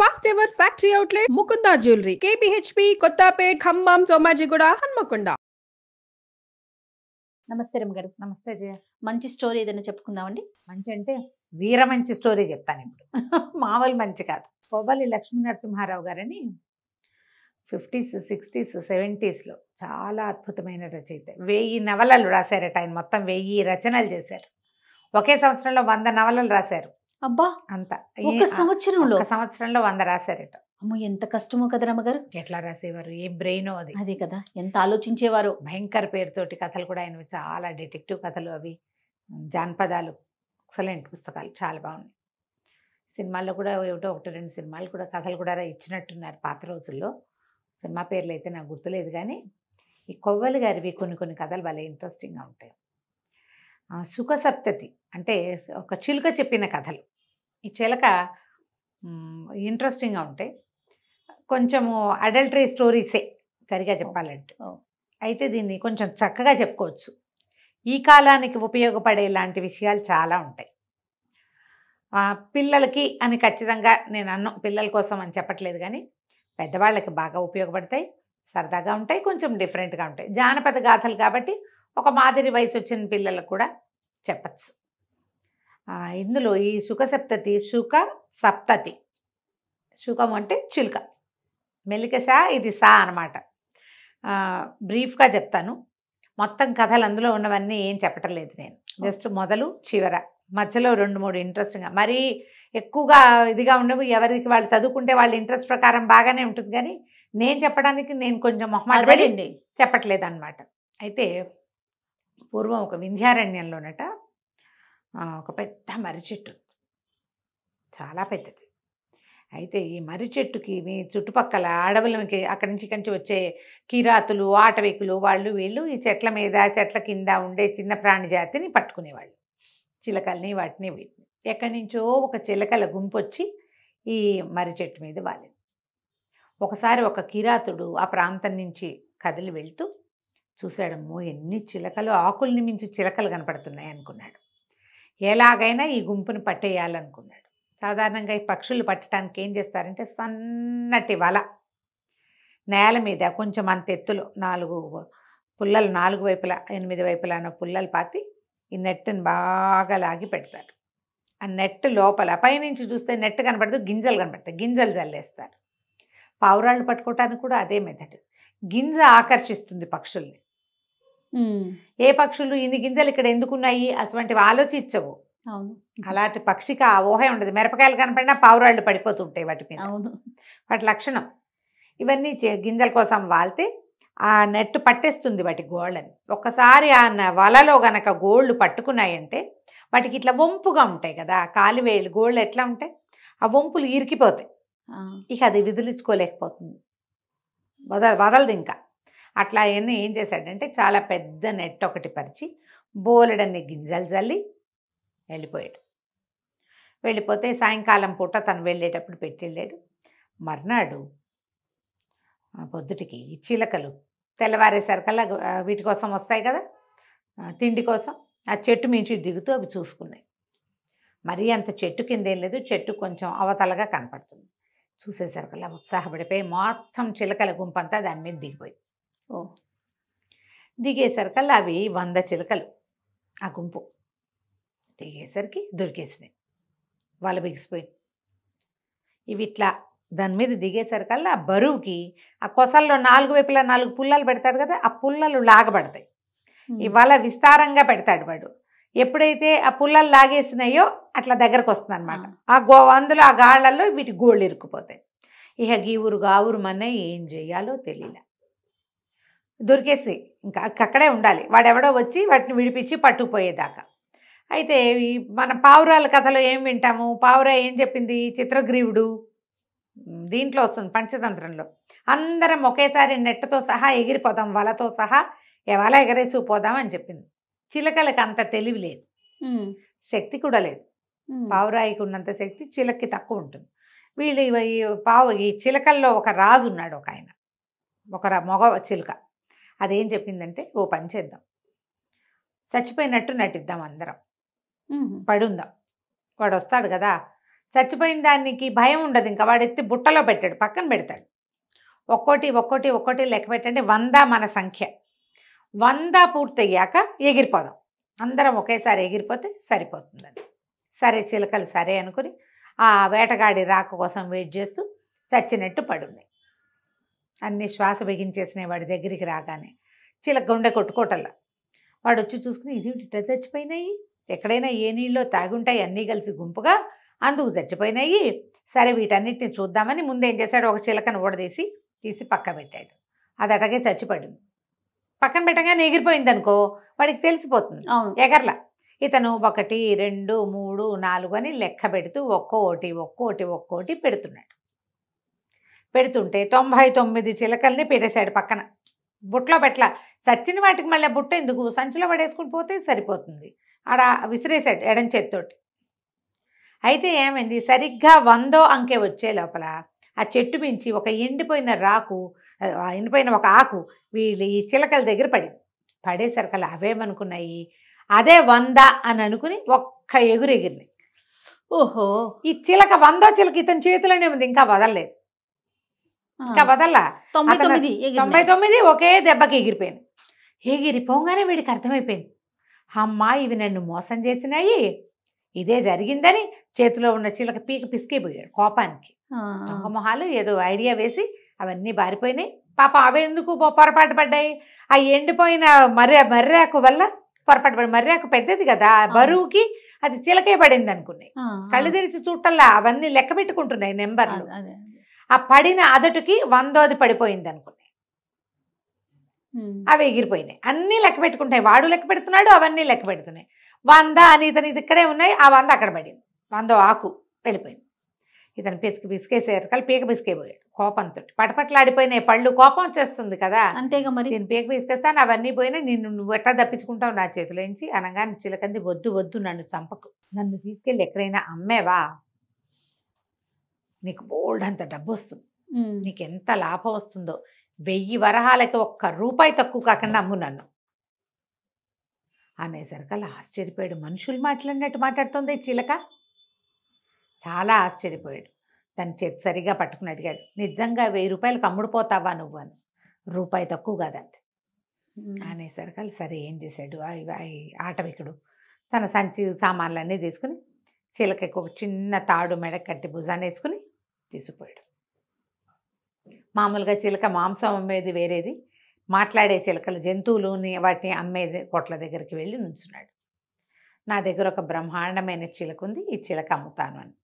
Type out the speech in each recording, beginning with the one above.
First ever factory outlet Mukunda jewellery KPHB Kothapet Khammam Somajiguda Hanamkonda. నమస్తే రమ్మగారు. నమస్తే జయ. మంచి స్టోరీ ఏదైనా చెప్పుకుందామండి. మంచి అంటే వీర మంచి స్టోరీ చెప్తాను ఇప్పుడు. మామూలు మంచి కాదు. కొవ్వలి లక్ష్మీ నరసింహారావు గారని 50s, 60s, 70sలో చాలా అద్భుతమైన రచయిత. 1000 నవలలు రాశారట ఆయన. మొత్తం 1000 రచనలు చేశారు. ఒకే సంవత్సరంలో 100 నవలలు రాశారు. అబ్బా, అంత ఒక సంవత్సరంలో ఒక సంవత్సరంలో 100 రాశారట. అమ్మో, ఎంత కష్టమో కదా రమ్మగారు. ఎట్లా రాసేవారు, ఏ బ్రెయినో అది. అదే కదా, ఎంత ఆలోచించేవారు. భయంకర పేరుతోటి కథలు కూడా ఆయన చాలా డిటెక్టివ్ కథలు, అవి జానపదాలు, ఎక్సలెంట్ పుస్తకాలు, చాలా బాగున్నాయి. సినిమాల్లో కూడా ఒకటో ఒకటి 2 సినిమాలు కూడా కథలు కూడా ఇచ్చినట్టున్నారు పాత రోజుల్లో. సినిమా పేర్లు అయితే నాకు గుర్తులేదు, కానీ ఈ కొవ్వలి గారివి కొన్ని కథలు భలే ఇంట్రెస్టింగ్గా ఉంటాయి. సుఖ సప్తతి అంటే ఒక చిలుక చెప్పిన కథలు. ఈ చిలక ఇంట్రెస్టింగ్గా ఉంటాయి. కొంచెము అడల్టరీ స్టోరీసే సరిగా చెప్పాలంటే. అయితే దీన్ని కొంచెం చక్కగా చెప్పుకోవచ్చు. ఈ కాలానికి ఉపయోగపడే లాంటి విషయాలు చాలా ఉంటాయి. పిల్లలకి అని ఖచ్చితంగా నేను పిల్లల కోసం అని చెప్పట్లేదు, కానీ పెద్దవాళ్ళకి బాగా ఉపయోగపడతాయి, సరదాగా ఉంటాయి, కొంచెం డిఫరెంట్గా ఉంటాయి. జానపద గాథలు కాబట్టి ఒక మాదిరి వయసు వచ్చిన పిల్లలకు కూడా చెప్పచ్చు. ఇందులో ఈ సుఖ సప్తతి, సుఖ సప్తతి, సుఖం అంటే చిలుక, మెల్లిక సా, ఇది సా అనమాట. బ్రీఫ్గా చెప్తాను. మొత్తం కథలు అందులో ఉన్నవన్నీ ఏం చెప్పటం లేదు నేను. జస్ట్ మొదలు చివర, మధ్యలో 2-3 ఇంట్రెస్టింగ్గా, మరీ ఎక్కువగా ఇదిగా ఉండవు. ఎవరికి వాళ్ళు చదువుకుంటే వాళ్ళ ఇంట్రెస్ట్ ప్రకారం బాగానే ఉంటుంది, కానీ నేను చెప్పడానికి నేను కొంచెం మొహమాటపడి చెప్పట్లేదు అనమాట. అయితే పూర్వం ఒక వింధ్యారణ్యంలోనట ఒక పెద్ద మర్రి చెట్టు, చాలా పెద్దది. అయితే ఈ మర్రి చెట్టుకి మీ చుట్టుపక్కల అడవులకి అక్కడి నుంచి ఇక్కడి నుంచి వచ్చే కిరాతులు, ఆటవికులు, వాళ్ళు వీళ్ళు ఈ చెట్ల మీద చెట్ల కింద ఉండే చిన్న ప్రాణి జాతిని పట్టుకునేవాళ్ళు. చిలకల్ని, వాటిని వీటిని. ఎక్కడి నుంచో ఒక చిలకల గుంపు వచ్చి ఈ మర్రి చెట్టు మీద వాలింది. ఒకసారి ఒక కిరాతుడు ఆ ప్రాంతం నుంచి కదిలి వెళ్తూ చూశాడమ్మో, ఎన్ని చిలకలు, ఆకుల్ని మించి చిలకలు కనపడుతున్నాయి అనుకున్నాడు. ఎలాగైనా ఈ గుంపుని పట్టేయాలనుకున్నాడు. సాధారణంగా ఈ పక్షులు పట్టడానికి ఏం చేస్తారంటే సన్నటి వల నేల మీద కొంచెం అంత ఎత్తులో 4 పుల్లలు, 4 వైపులా 8 వైపులానో పుల్లలు పాతి ఈ నెట్టుని బాగా లాగి పెడతారు. ఆ నెట్ లోపల పైనుంచి చూస్తే నెట్ కనపడదు, గింజలు కనపడతాయి. గింజలు జల్లేస్తారు. పావురాళ్ళు పట్టుకోవటానికి కూడా అదే మెథడ్. గింజ ఆకర్షిస్తుంది పక్షుల్ని. ఏ పక్షులు ఇన్ని గింజలు ఇక్కడ ఎందుకున్నాయి అటువంటివి ఆలోచించవు. అవును, అలాంటి పక్షికి ఆ ఊహే ఉండదు. మిరపకాయలు కనపడినా పావురాళ్ళు పడిపోతుంటాయి వాటి మీద. అవును, వాటి లక్షణం. ఇవన్నీ గింజల కోసం వాళ్తే ఆ నెట్ పట్టేస్తుంది వాటి గోళ్ళని. ఒక్కసారి ఆ వలలో గనక గోళ్ళు పట్టుకున్నాయంటే వాటికి ఇట్లా వంపుగా ఉంటాయి కదా, కాలివేళ్ళు గోళ్ళు ఎట్లా ఉంటాయి, ఆ వంపులు ఇరికిపోతాయి. ఇక అది విదిలించుకోలేకపోతుంది, వదలదు ఇంకా. అట్లా అవన్నీ ఏం చేశాడంటే చాలా పెద్ద నెట్ ఒకటి పరిచి బోలెడన్ని గింజలు జల్లి వెళ్ళిపోయాడు. వెళ్ళిపోతే సాయంకాలం పూట తను వెళ్ళేటప్పుడు పెట్టి వెళ్ళాడు. మర్నాడు పొద్దుటికి ఈ చిలకలు తెల్లవారేసరికల్లా వీటి కోసం వస్తాయి కదా, తిండి కోసం. ఆ చెట్టు మించి దిగుతూ అవి చూసుకున్నాయి. మరీ అంత చెట్టు కింద ఏం లేదు, చెట్టు కొంచెం అవతలగా కనపడుతుంది. చూసేసరికల్లా ఉత్సాహపడిపోయి మొత్తం చిలకల గుంపంతా దాని మీద దిగిపోయింది. దిగేసరికల్లా అవి 100 చిలకలు ఆ గుంపు. దిగేసరికి దొరికేసినాయి, వల బిగిసిపోయింది. ఇవి ఇట్లా దాని మీద దిగేసరికల్లా ఆ బరువుకి ఆ కొసల్లో 4 వైపులా 4 పుల్లలు పెడతాడు కదా, ఆ పుల్లలు లాగబడతాయి. ఈ వల విస్తారంగా పెడతాడు వాడు. ఎప్పుడైతే ఆ పుల్లలు లాగేసినాయో అట్లా దగ్గరకు వస్తుంది అనమాట. అందులో ఆ గాళ్లలో వీటి గోళ్ళు ఇరుక్కుపోతాయి. ఇక గీవురు గావురు మన్న ఏం చెయ్యాలో తెలియలే. దొరికేసి ఇంకా అక్కడే ఉండాలి. వాడెవడో వచ్చి వాటిని విడిపించి పట్టుకుపోయేదాకా. అయితే ఈ మన పావురాల కథలో ఏం వింటాము, పావురా ఏం చెప్పింది, చిత్రగ్రీవుడు దీంట్లో వస్తుంది పంచతంత్రంలో, అందరం ఒకేసారి నెట్టతో సహా ఎగిరిపోదాం, వలతో సహా వల ఎగరేసిపోదాం అని చెప్పింది. చిలకలకి అంత తెలివి లేదు, శక్తి కూడా లేదు. పావురాయికి ఉన్నంత శక్తి చిలక్కి తక్కువ ఉంటుంది. వీళ్ళు ఈ చిలకల్లో ఒక రాజు ఉన్నాడు, ఒక ఆయన, ఒక మగ చిలుక. అదేం చెప్పిందంటే, ఓ పని చేద్దాం, చచ్చిపోయినట్టు నటిద్దాం, అందరం పడుందాం. వాడు వస్తాడు కదా, చచ్చిపోయిన దానికి భయం ఉండదు, ఇంకా వాడు ఎత్తి బుట్టలో పెట్టాడు, పక్కన పెడతాడు. ఒక్కోటి ఒక్కోటి ఒక్కోటి లెక్క పెట్టండి, 100 మన సంఖ్య. 100 పూర్తయ్యాక ఎగిరిపోదాం, అందరం ఒకేసారి ఎగిరిపోతే సరిపోతుందని. సరే చిలకలు సరే అనుకుని ఆ వేటగాడి రాక కోసం వెయిట్ చేస్తూ చచ్చినట్టు పడున్నాయి. అన్ని శ్వాస బిగించేసినాయి వాడి దగ్గరికి రాగానే. చిలక గుండె కొట్టుకోటల్లా. వాడు వచ్చి చూసుకుని ఇది ఇట్లా చచ్చిపోయినాయి, ఎక్కడైనా ఏ నీళ్ళలో తాగుంటాయి అన్నీ కలిసి గుంపుగా, అందుకు చచ్చిపోయినాయి. సరే వీటన్నిటిని చూద్దామని ముందేం చేశాడు, ఒక చిలకను ఊడదీసి తీసి పక్క పెట్టాడు. అది అటగే చచ్చిపడింది. పక్కన పెట్టగానే ఎగిరిపోయింది అనుకో, వాడికి తెలిసిపోతుంది. అవును. ఎగర్లా. ఇతను 1 2 3 4 అని లెక్క పెడుతూ ఒక్కోటి పెడుతున్నాడు. పెడుతుంటే 99 చిలకల్ని పెట్టేశాడు పక్కన. బుట్టలో పెట్టలా. చచ్చిన వాటికి మళ్ళీ బుట్ట ఎందుకు, సంచిలో పడేసుకుని పోతే సరిపోతుంది. ఆడ విసిరేశాడు ఎడం చేత్తోటి. అయితే ఏమైంది, సరిగ్గా 100వ అంకె వచ్చే లోపల ఆ చెట్టు మించి ఒక ఎండిపోయిన ఒక ఆకు వీళ్ళు ఈ చిలకల దగ్గర పడేసరికల్లా అవేమనుకున్నాయి, అదే 100 అని అనుకుని ఒక్క ఎగురు ఎగిరినాయి. ఓహో. ఈ చిలక 100వ చిలక ఇతని చేతిలోనే ఉంది, ఇంకా వదలలేదు. ఇంకా వదల్లా. 99 ఒకే దెబ్బకి ఎగిరిపోయింది. ఎగిరిపోగానే వీడికి అర్థమైపోయింది, అమ్మా ఇవి నన్ను మోసం చేసినాయి, ఇదే జరిగిందని చేతిలో ఉన్న చిలక పీక పిసికిపోయాడు కోపానికి. దొంగ మొహాలు ఏదో ఐడియా వేసి అవన్నీ బారిపోయినాయి. పాప అవి ఎందుకు పొరపాటు పడ్డాయి, ఆ ఎండిపోయిన మర్రాకు వల్ల పొరపాటు పడి, మర్రాకు పెద్దది కదా బరువుకి, అది చిలకే పడింది అనుకున్నాయి. కళ్ళు తెరిచి చూడటల్లా అవన్నీ లెక్క పెట్టుకుంటున్నాయి నెంబర్లు. ఆ పడిన అదటుకి 100ది పడిపోయింది అనుకున్నాయి. అవి ఎగిరిపోయినాయి. అన్నీ లెక్క పెట్టుకుంటాయి, వాడు లెక్క పెడుతున్నాడు, అవన్నీ లెక్క పెడుతున్నాయి. 100 అని ఇతను ఇక్కడే ఉన్నాయి, ఆ 100 అక్కడ పడింది. 100వ ఆకు వెళ్ళిపోయింది. ఇతను పిసికేసేసరికి పీక పిసికేపోయాడు కోపంతో. పటపట్లాడిపోయినాయి పళ్ళు, కోపం వచ్చేస్తుంది కదా. అంతేగా మరి. నేను పీక పిసికేస్తాను, అవన్నీ పోయినా నువ్వు ఎట్లా తప్పించుకుంటావు నా చేతిలోంచి అనగానే చిలకంది, వద్దు నన్ను చంపకు, నన్ను తీసుకెళ్ళి ఎక్కడైనా అమ్మేవా నీకు బోల్డ్ అంత డబ్బు వస్తుంది, నీకు ఎంత లాభం వస్తుందో, 1000 వరహాలకి 1 రూపాయి తక్కువ కాకుండా అమ్ము నన్ను అనేసరికల్లా ఆశ్చర్యపోయాడు. మనుషులు మాట్లాడినట్టు మాట్లాడుతుంది చిలక. చాలా ఆశ్చర్యపోయాడు. తన చేతి సరిగా పట్టుకుని అడిగాడు, నిజంగా 1000 రూపాయలకు అమ్ముడుపోతావా నువ్వు అని. రూపాయి తక్కువ కాదంతే అనేసరికల్లా సరే ఏం చేశాడు, ఆటవికుడు తన సంచి సామాన్లన్నీ తీసుకుని చిలకకి ఒక చిన్న తాడు మెడ కట్టి భుజాన్ని వేసుకుని తీసుకుపోయాడు. మామూలుగా చిలక మాంసం అమ్మేది వేరేది, మాట్లాడే చిలకలు జంతువులుని వాటిని అమ్మేది కొట్ల దగ్గరికి వెళ్ళి నుంచున్నాడు. నా దగ్గర ఒక బ్రహ్మాండమైన చిలక ఉంది, ఈ చిలక అమ్ముతాను అని.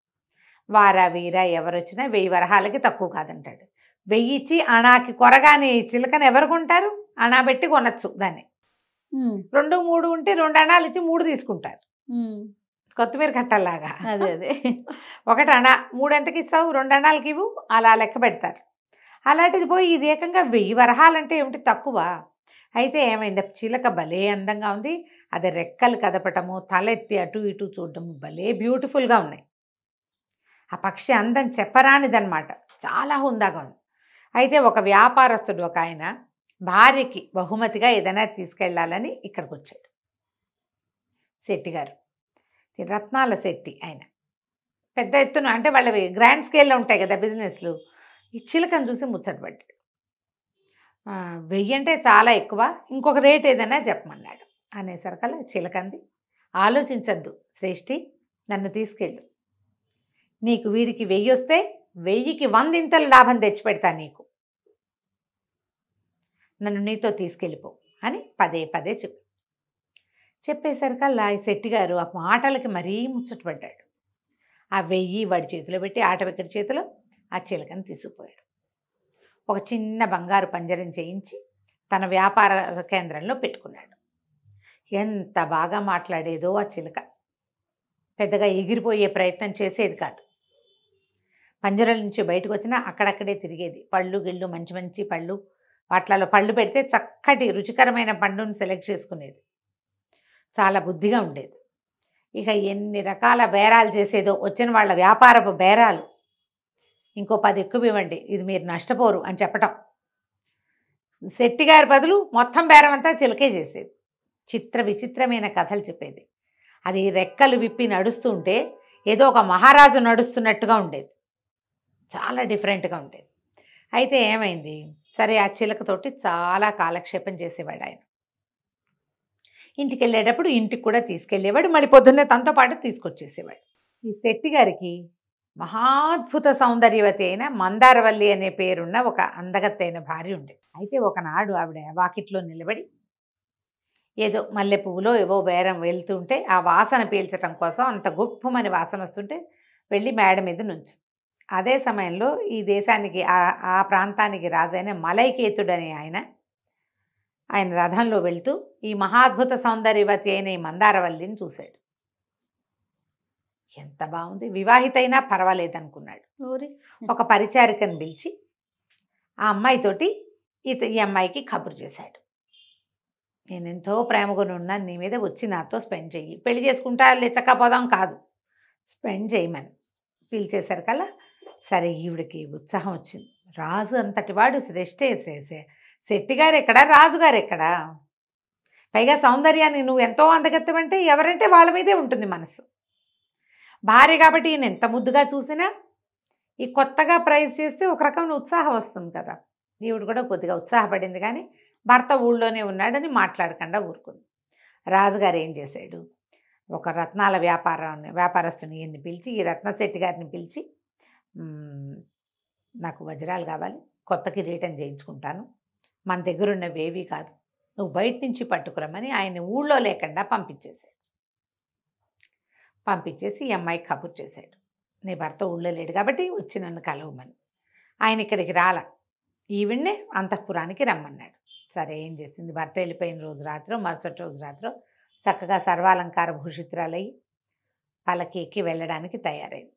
వారా వీరా ఎవరు వచ్చినా 1000 వరహాలకి తక్కువ కాదంటాడు. 1000 ఇచ్చి అణాకి కొరగానే ఈ చిలకని ఎవరు కొంటారు, అణా పెట్టి కొనచ్చు దాన్ని. 2 3 ఉంటే 2 అణాలు ఇచ్చి 3 తీసుకుంటారు, కొత్తిమీర కట్టల్లాగా. అదే 1 అణా 3 ఎంతకి ఇస్తావు, 2 అణాలకి ఇవ్వు, అలా లెక్క పెడతారు. అలాంటిది పోయి ఇది ఏకంగా 1000 వరహాలంటే ఏమిటి తక్కువ. అయితే ఏమైంది, చిలక భలే అందంగా ఉంది, అది రెక్కలు కదపటము, తలెత్తి అటు ఇటు చూడటము భలే బ్యూటిఫుల్గా ఉన్నాయి. ఆ పక్షి అందం చెప్పరానిదనమాట, చాలా హుందాగా ఉంది. అయితే ఒక వ్యాపారస్తుడు ఒక ఆయన భార్యకి బహుమతిగా ఏదైనా తీసుకెళ్ళాలని ఇక్కడికి వచ్చాడు. శెట్టి గారు, రత్నాల శెట్టి ఆయన, పెద్ద ఎత్తున అంటే వాళ్ళవి గ్రాండ్ స్కేల్లో ఉంటాయి కదా బిజినెస్లు. ఈ చిలకను చూసి ముచ్చటపడ్డాడు. 1000 అంటే చాలా ఎక్కువ, ఇంకొక రేట్ ఏదైనా చెప్పమన్నాడు. అనేసరికల్లా చిలకంది, ఆలోచించద్దు శ్రేష్ఠి, నన్ను తీసుకెళ్ళు, నీకు వీడికి 1000 వస్తే 1000కి 100 ఇంతలు లాభం తెచ్చిపెడతా నీకు, నన్ను నీతో తీసుకెళ్ళిపో అని పదే చెప్పేసరికల్లా ఈ శెట్టి గారు ఆ మాటలకి మరీ ముచ్చటపడ్డాడు. ఆ 1000 వాడి చేతిలో పెట్టి ఆటవిక్కడి చేతిలో ఆ చిలకని తీసుకుపోయాడు. ఒక చిన్న బంగారు పంజరం చేయించి తన వ్యాపార కేంద్రంలో పెట్టుకున్నాడు. ఎంత బాగా మాట్లాడేదో ఆ చిలక, పెద్దగా ఎగిరిపోయే ప్రయత్నం చేసేది కాదు. పంజరం నుంచి బయటకు వచ్చినా అక్కడక్కడే తిరిగేది. పళ్ళు గిళ్ళు మంచి మంచి పళ్ళు, వాటిలలో పళ్ళు పెడితే చక్కటి రుచికరమైన పండును సెలెక్ట్ చేసుకునేది. చాలా బుద్ధిగా ఉండేది. ఇక ఎన్ని రకాల బేరాలు చేసేదో, వచ్చిన వాళ్ళ వ్యాపారపు బేరాలు, ఇంకో 10 ఎక్కువ ఇవ్వండి, ఇది మీరు నష్టపోరు అని చెప్పటం. శెట్టి గారి బదులు మొత్తం బేరం అంతా చిలకే చేసేది. విచిత్రమైన కథలు చెప్పేది. అది రెక్కలు విప్పి నడుస్తుంటే ఏదో ఒక మహారాజు నడుస్తున్నట్టుగా ఉండేది, చాలా డిఫరెంట్గా ఉండేది. అయితే ఏమైంది, సరే ఆ చిలకతోటి చాలా కాలక్షేపం చేసేవాడు ఆయన. ఇంటికి వెళ్ళేటప్పుడు ఇంటికి కూడా తీసుకెళ్ళేవాడు, మళ్ళీ పొద్దున్నే తనతో పాటు తీసుకొచ్చేసేవాడు. ఈ శెట్టి గారికి మహాద్భుత సౌందర్యవతి అయిన మందారవల్లి అనే పేరున్న ఒక అందగత్తైన భార్య ఉండేది. అయితే ఒకనాడు ఆవిడ వాకిట్లో నిలబడి ఏదో మల్లె పువ్వులో ఏవో బేరం వెళ్తుంటే ఆ వాసన పీల్చడం కోసం అంత గుప్పమని వాసన వస్తుంటే వెళ్ళి మేడ మీద నుంచి. అదే సమయంలో ఈ దేశానికి ఆ ప్రాంతానికి రాజైన మలైకేతుడు అనే ఆయన రథంలో వెళ్తూ ఈ మహాద్భుత సౌందర్యవతి అయిన ఈ మందారవల్లిని చూశాడు. ఎంత బాగుంది, వివాహితైనా పర్వాలేదనుకున్నాడు. ఒక పరిచారికను పిలిచి ఆ అమ్మాయితోటి ఈ అమ్మాయికి కబురు చేశాడు. నేను ఎంతో ప్రేమగా ఉన్నాను, నీ మీద వచ్చి నాతో స్పెండ్ చెయ్యి, పెళ్లి చేసుకుంటా లేచకపోదాం కాదు, స్పెండ్ చేయమని పిలిచేశారు కల్లా సరే ఈవిడికి ఉత్సాహం వచ్చింది. రాజు అంతటి వాడు శ్రేష్ఠే, శెట్టి గారు ఎక్కడా, రాజుగారు ఎక్కడా, పైగా సౌందర్యాన్ని నువ్వు ఎంతో అందగత్తవంటే ఎవరంటే వాళ్ళ మీదే ఉంటుంది మనసు. భార్య కాబట్టి ఈయన ఎంత ముద్దుగా చూసినా ఈ కొత్తగా ప్రైజ్ చేస్తే ఒక రకమైన ఉత్సాహం వస్తుంది కదా. ఈవిడ కూడా కొద్దిగా ఉత్సాహపడింది, కానీ భర్త ఊళ్ళోనే ఉన్నాడని మాట్లాడకుండా ఊరుకుంది. రాజుగారు ఏం చేశాడు, ఒక రత్నాల వ్యాపారస్తుని ఈయన్ని పిలిచి, ఈ రత్నశెట్టి గారిని పిలిచి, నాకు వజ్రాలు కావాలి, కొత్త కిరీటం చేయించుకుంటాను, మన దగ్గర ఉన్నవేవీ కాదు, నువ్వు బయట నుంచి పట్టుకురమ్మని ఆయన ఊళ్ళో లేకుండా పంపించేసి ఈ అమ్మాయికి కబుర్ చేశాడు. నీ భర్త ఊళ్ళో లేడు కాబట్టి వచ్చి నన్ను కలవమని. ఆయన ఇక్కడికి రాల, ఈవిడ్నే అంతఃపురానికి రమ్మన్నాడు. సరే ఏం చేసింది, భర్త వెళ్ళిపోయిన రోజు రాత్రో మరుసటి రోజు రాత్రో చక్కగా సర్వాలంకార భూషితురాలయ్యి పల్లకి ఎక్కి వెళ్ళడానికి తయారైంది.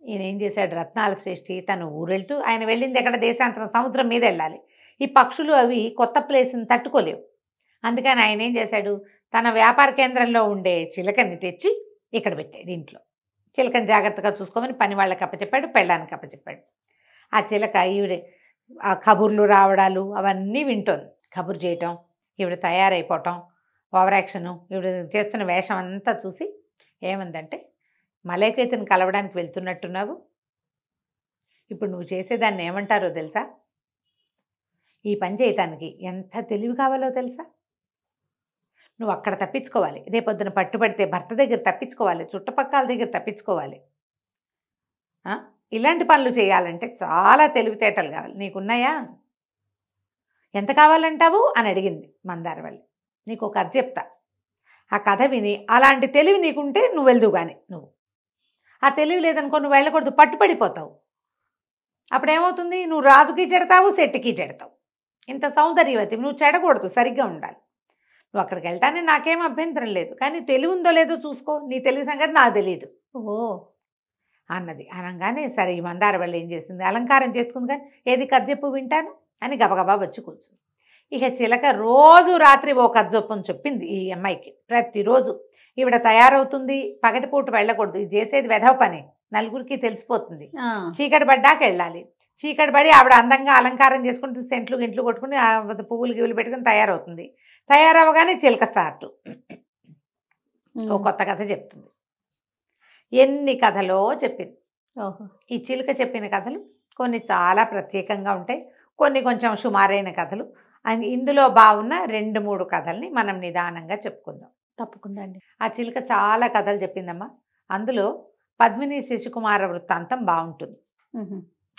ఈయన ఏం చేశాడు, రత్నాల శ్రేష్ఠి తను ఊరెళ్తూ, ఆయన వెళ్ళింది ఎక్కడ, దేశాంతరం, సముద్రం మీద వెళ్ళాలి. ఈ పక్షులు అవి కొత్త ప్లేస్ని తట్టుకోలేవు. అందుకని ఆయన ఏం చేశాడు, తన వ్యాపార కేంద్రంలో ఉండే చిలకని తెచ్చి ఇక్కడ పెట్టాడు ఇంట్లో. చిలకని జాగ్రత్తగా చూసుకోమని పని వాళ్ళకి అప్పచెప్పాడు, పెళ్ళానికి అప్పచెప్పాడు. ఆ చిలక ఈవిడ ఆ కబుర్లు రావడాలు అవన్నీ వింటోంది. కబురు చేయటం, ఈవిడ తయారైపోవటం, ఓవర్ యాక్షను, ఈవిడ చేస్తున్న వేషం అంతా చూసి ఏమందంటే, మలైకేతుని కలవడానికి వెళ్తున్నట్టున్నావు, ఇప్పుడు నువ్వు చేసేదాన్ని ఏమంటారో తెలుసా, ఈ పని చేయటానికి ఎంత తెలివి కావాలో తెలుసా, నువ్వు అక్కడ తప్పించుకోవాలి, రేపొద్దున పట్టుబడితే భర్త దగ్గర తప్పించుకోవాలి, చుట్టుపక్కల దగ్గర తప్పించుకోవాలి, ఇలాంటి పనులు చేయాలంటే చాలా తెలివితేటలు కావాలి, నీకున్నాయా, ఎంత కావాలంటావు అని అడిగింది మందారవల్లి. నీకు ఒక కథ చెప్తా, ఆ కథ విని అలాంటి తెలివి నీకుంటే నువ్వు వెళ్దువు, కానీ నువ్వు ఆ తెలివి లేదనుకో నువ్వు వెళ్ళకూడదు, పట్టుపడిపోతావు. అప్పుడేమవుతుంది, నువ్వు రాజుకి చెడతావు, శెట్టికి చెడతావు. ఇంత సౌందర్యవతి, నువ్వు చెడకూడదు, సరిగ్గా ఉండాలి. నువ్వు అక్కడికి వెళ్తానే నాకేం అభ్యంతరం లేదు, కానీ తెలివి ఉందో లేదో చూసుకో, నీ తెలివి సంగతి నాకు తెలియదు అన్నది. అనగానే సరే ఈ మందారవల్లి ఏం చేసింది, అలంకారం చేసుకుంది, కానీ ఏది కథ చెప్పు వింటాను అని గబగబా వచ్చి కూర్చుంది. ఇక చిలక రోజు రాత్రి ఓ కథ చొప్పుని చెప్పింది ఈ అమ్మాయికి. ప్రతిరోజు ఈవిడ తయారవుతుంది, పగటిపూట వెళ్ళకూడదు, ఇది చేసేది వెధవ పని, నలుగురికి తెలిసిపోతుంది, చీకటి పడ్డాక వెళ్ళాలి. చీకటి పడి ఆవిడ అందంగా అలంకారం చేసుకుంటే సెంట్లు గింట్లు కొట్టుకుని పువ్వులు గివ్వులు పెట్టుకుని తయారవుతుంది. తయారవగానే చిలక స్టార్ట్ ఓ కొత్త కథ చెప్తుంది. ఎన్ని కథలో చెప్పింది. ఈ చిలుక చెప్పిన కథలు కొన్ని చాలా ప్రత్యేకంగా ఉంటాయి, కొన్ని కొంచెం సుమారైన కథలు. ఇందులో బాగున్న 2-3 కథల్ని మనం నిదానంగా చెప్పుకుందాం. తప్పకుండా అండి. ఆ చిలుక చాలా కథలు చెప్పిందమ్మా. అందులో పద్మిని శశికుమార వృత్తాంతం బాగుంటుంది,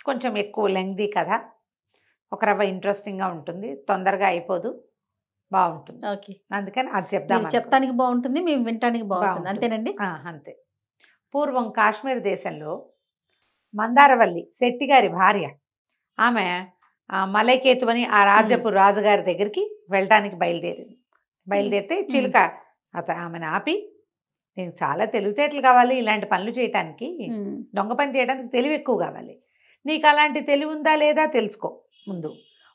కొంచెం ఎక్కువ లెంగ్దీ కథ, ఒక రవ్వ ఇంట్రెస్టింగ్గా ఉంటుంది, తొందరగా అయిపోదు, బాగుంటుంది. ఓకే, అందుకని అది చెప్దాం. చెప్తానికి బాగుంటుంది, మేము వినటానికి బాగుంటుంది, అంతేనండి. అంతే. పూర్వం కాశ్మీర్ దేశంలో మందారవల్లి శెట్టి గారి భార్య, ఆమె మలైకేతు అని ఆ రాజ్యపు రాజుగారి దగ్గరికి వెళ్ళడానికి బయలుదేరితే చిలుక ఆమెను ఆపి, నీకు చాలా తెలివితేటలు కావాలి ఇలాంటి పనులు చేయటానికి, దొంగ పని చేయడానికి తెలివి ఎక్కువ కావాలి, నీకు అలాంటి తెలివి ఉందా లేదా తెలుసుకో, ముందు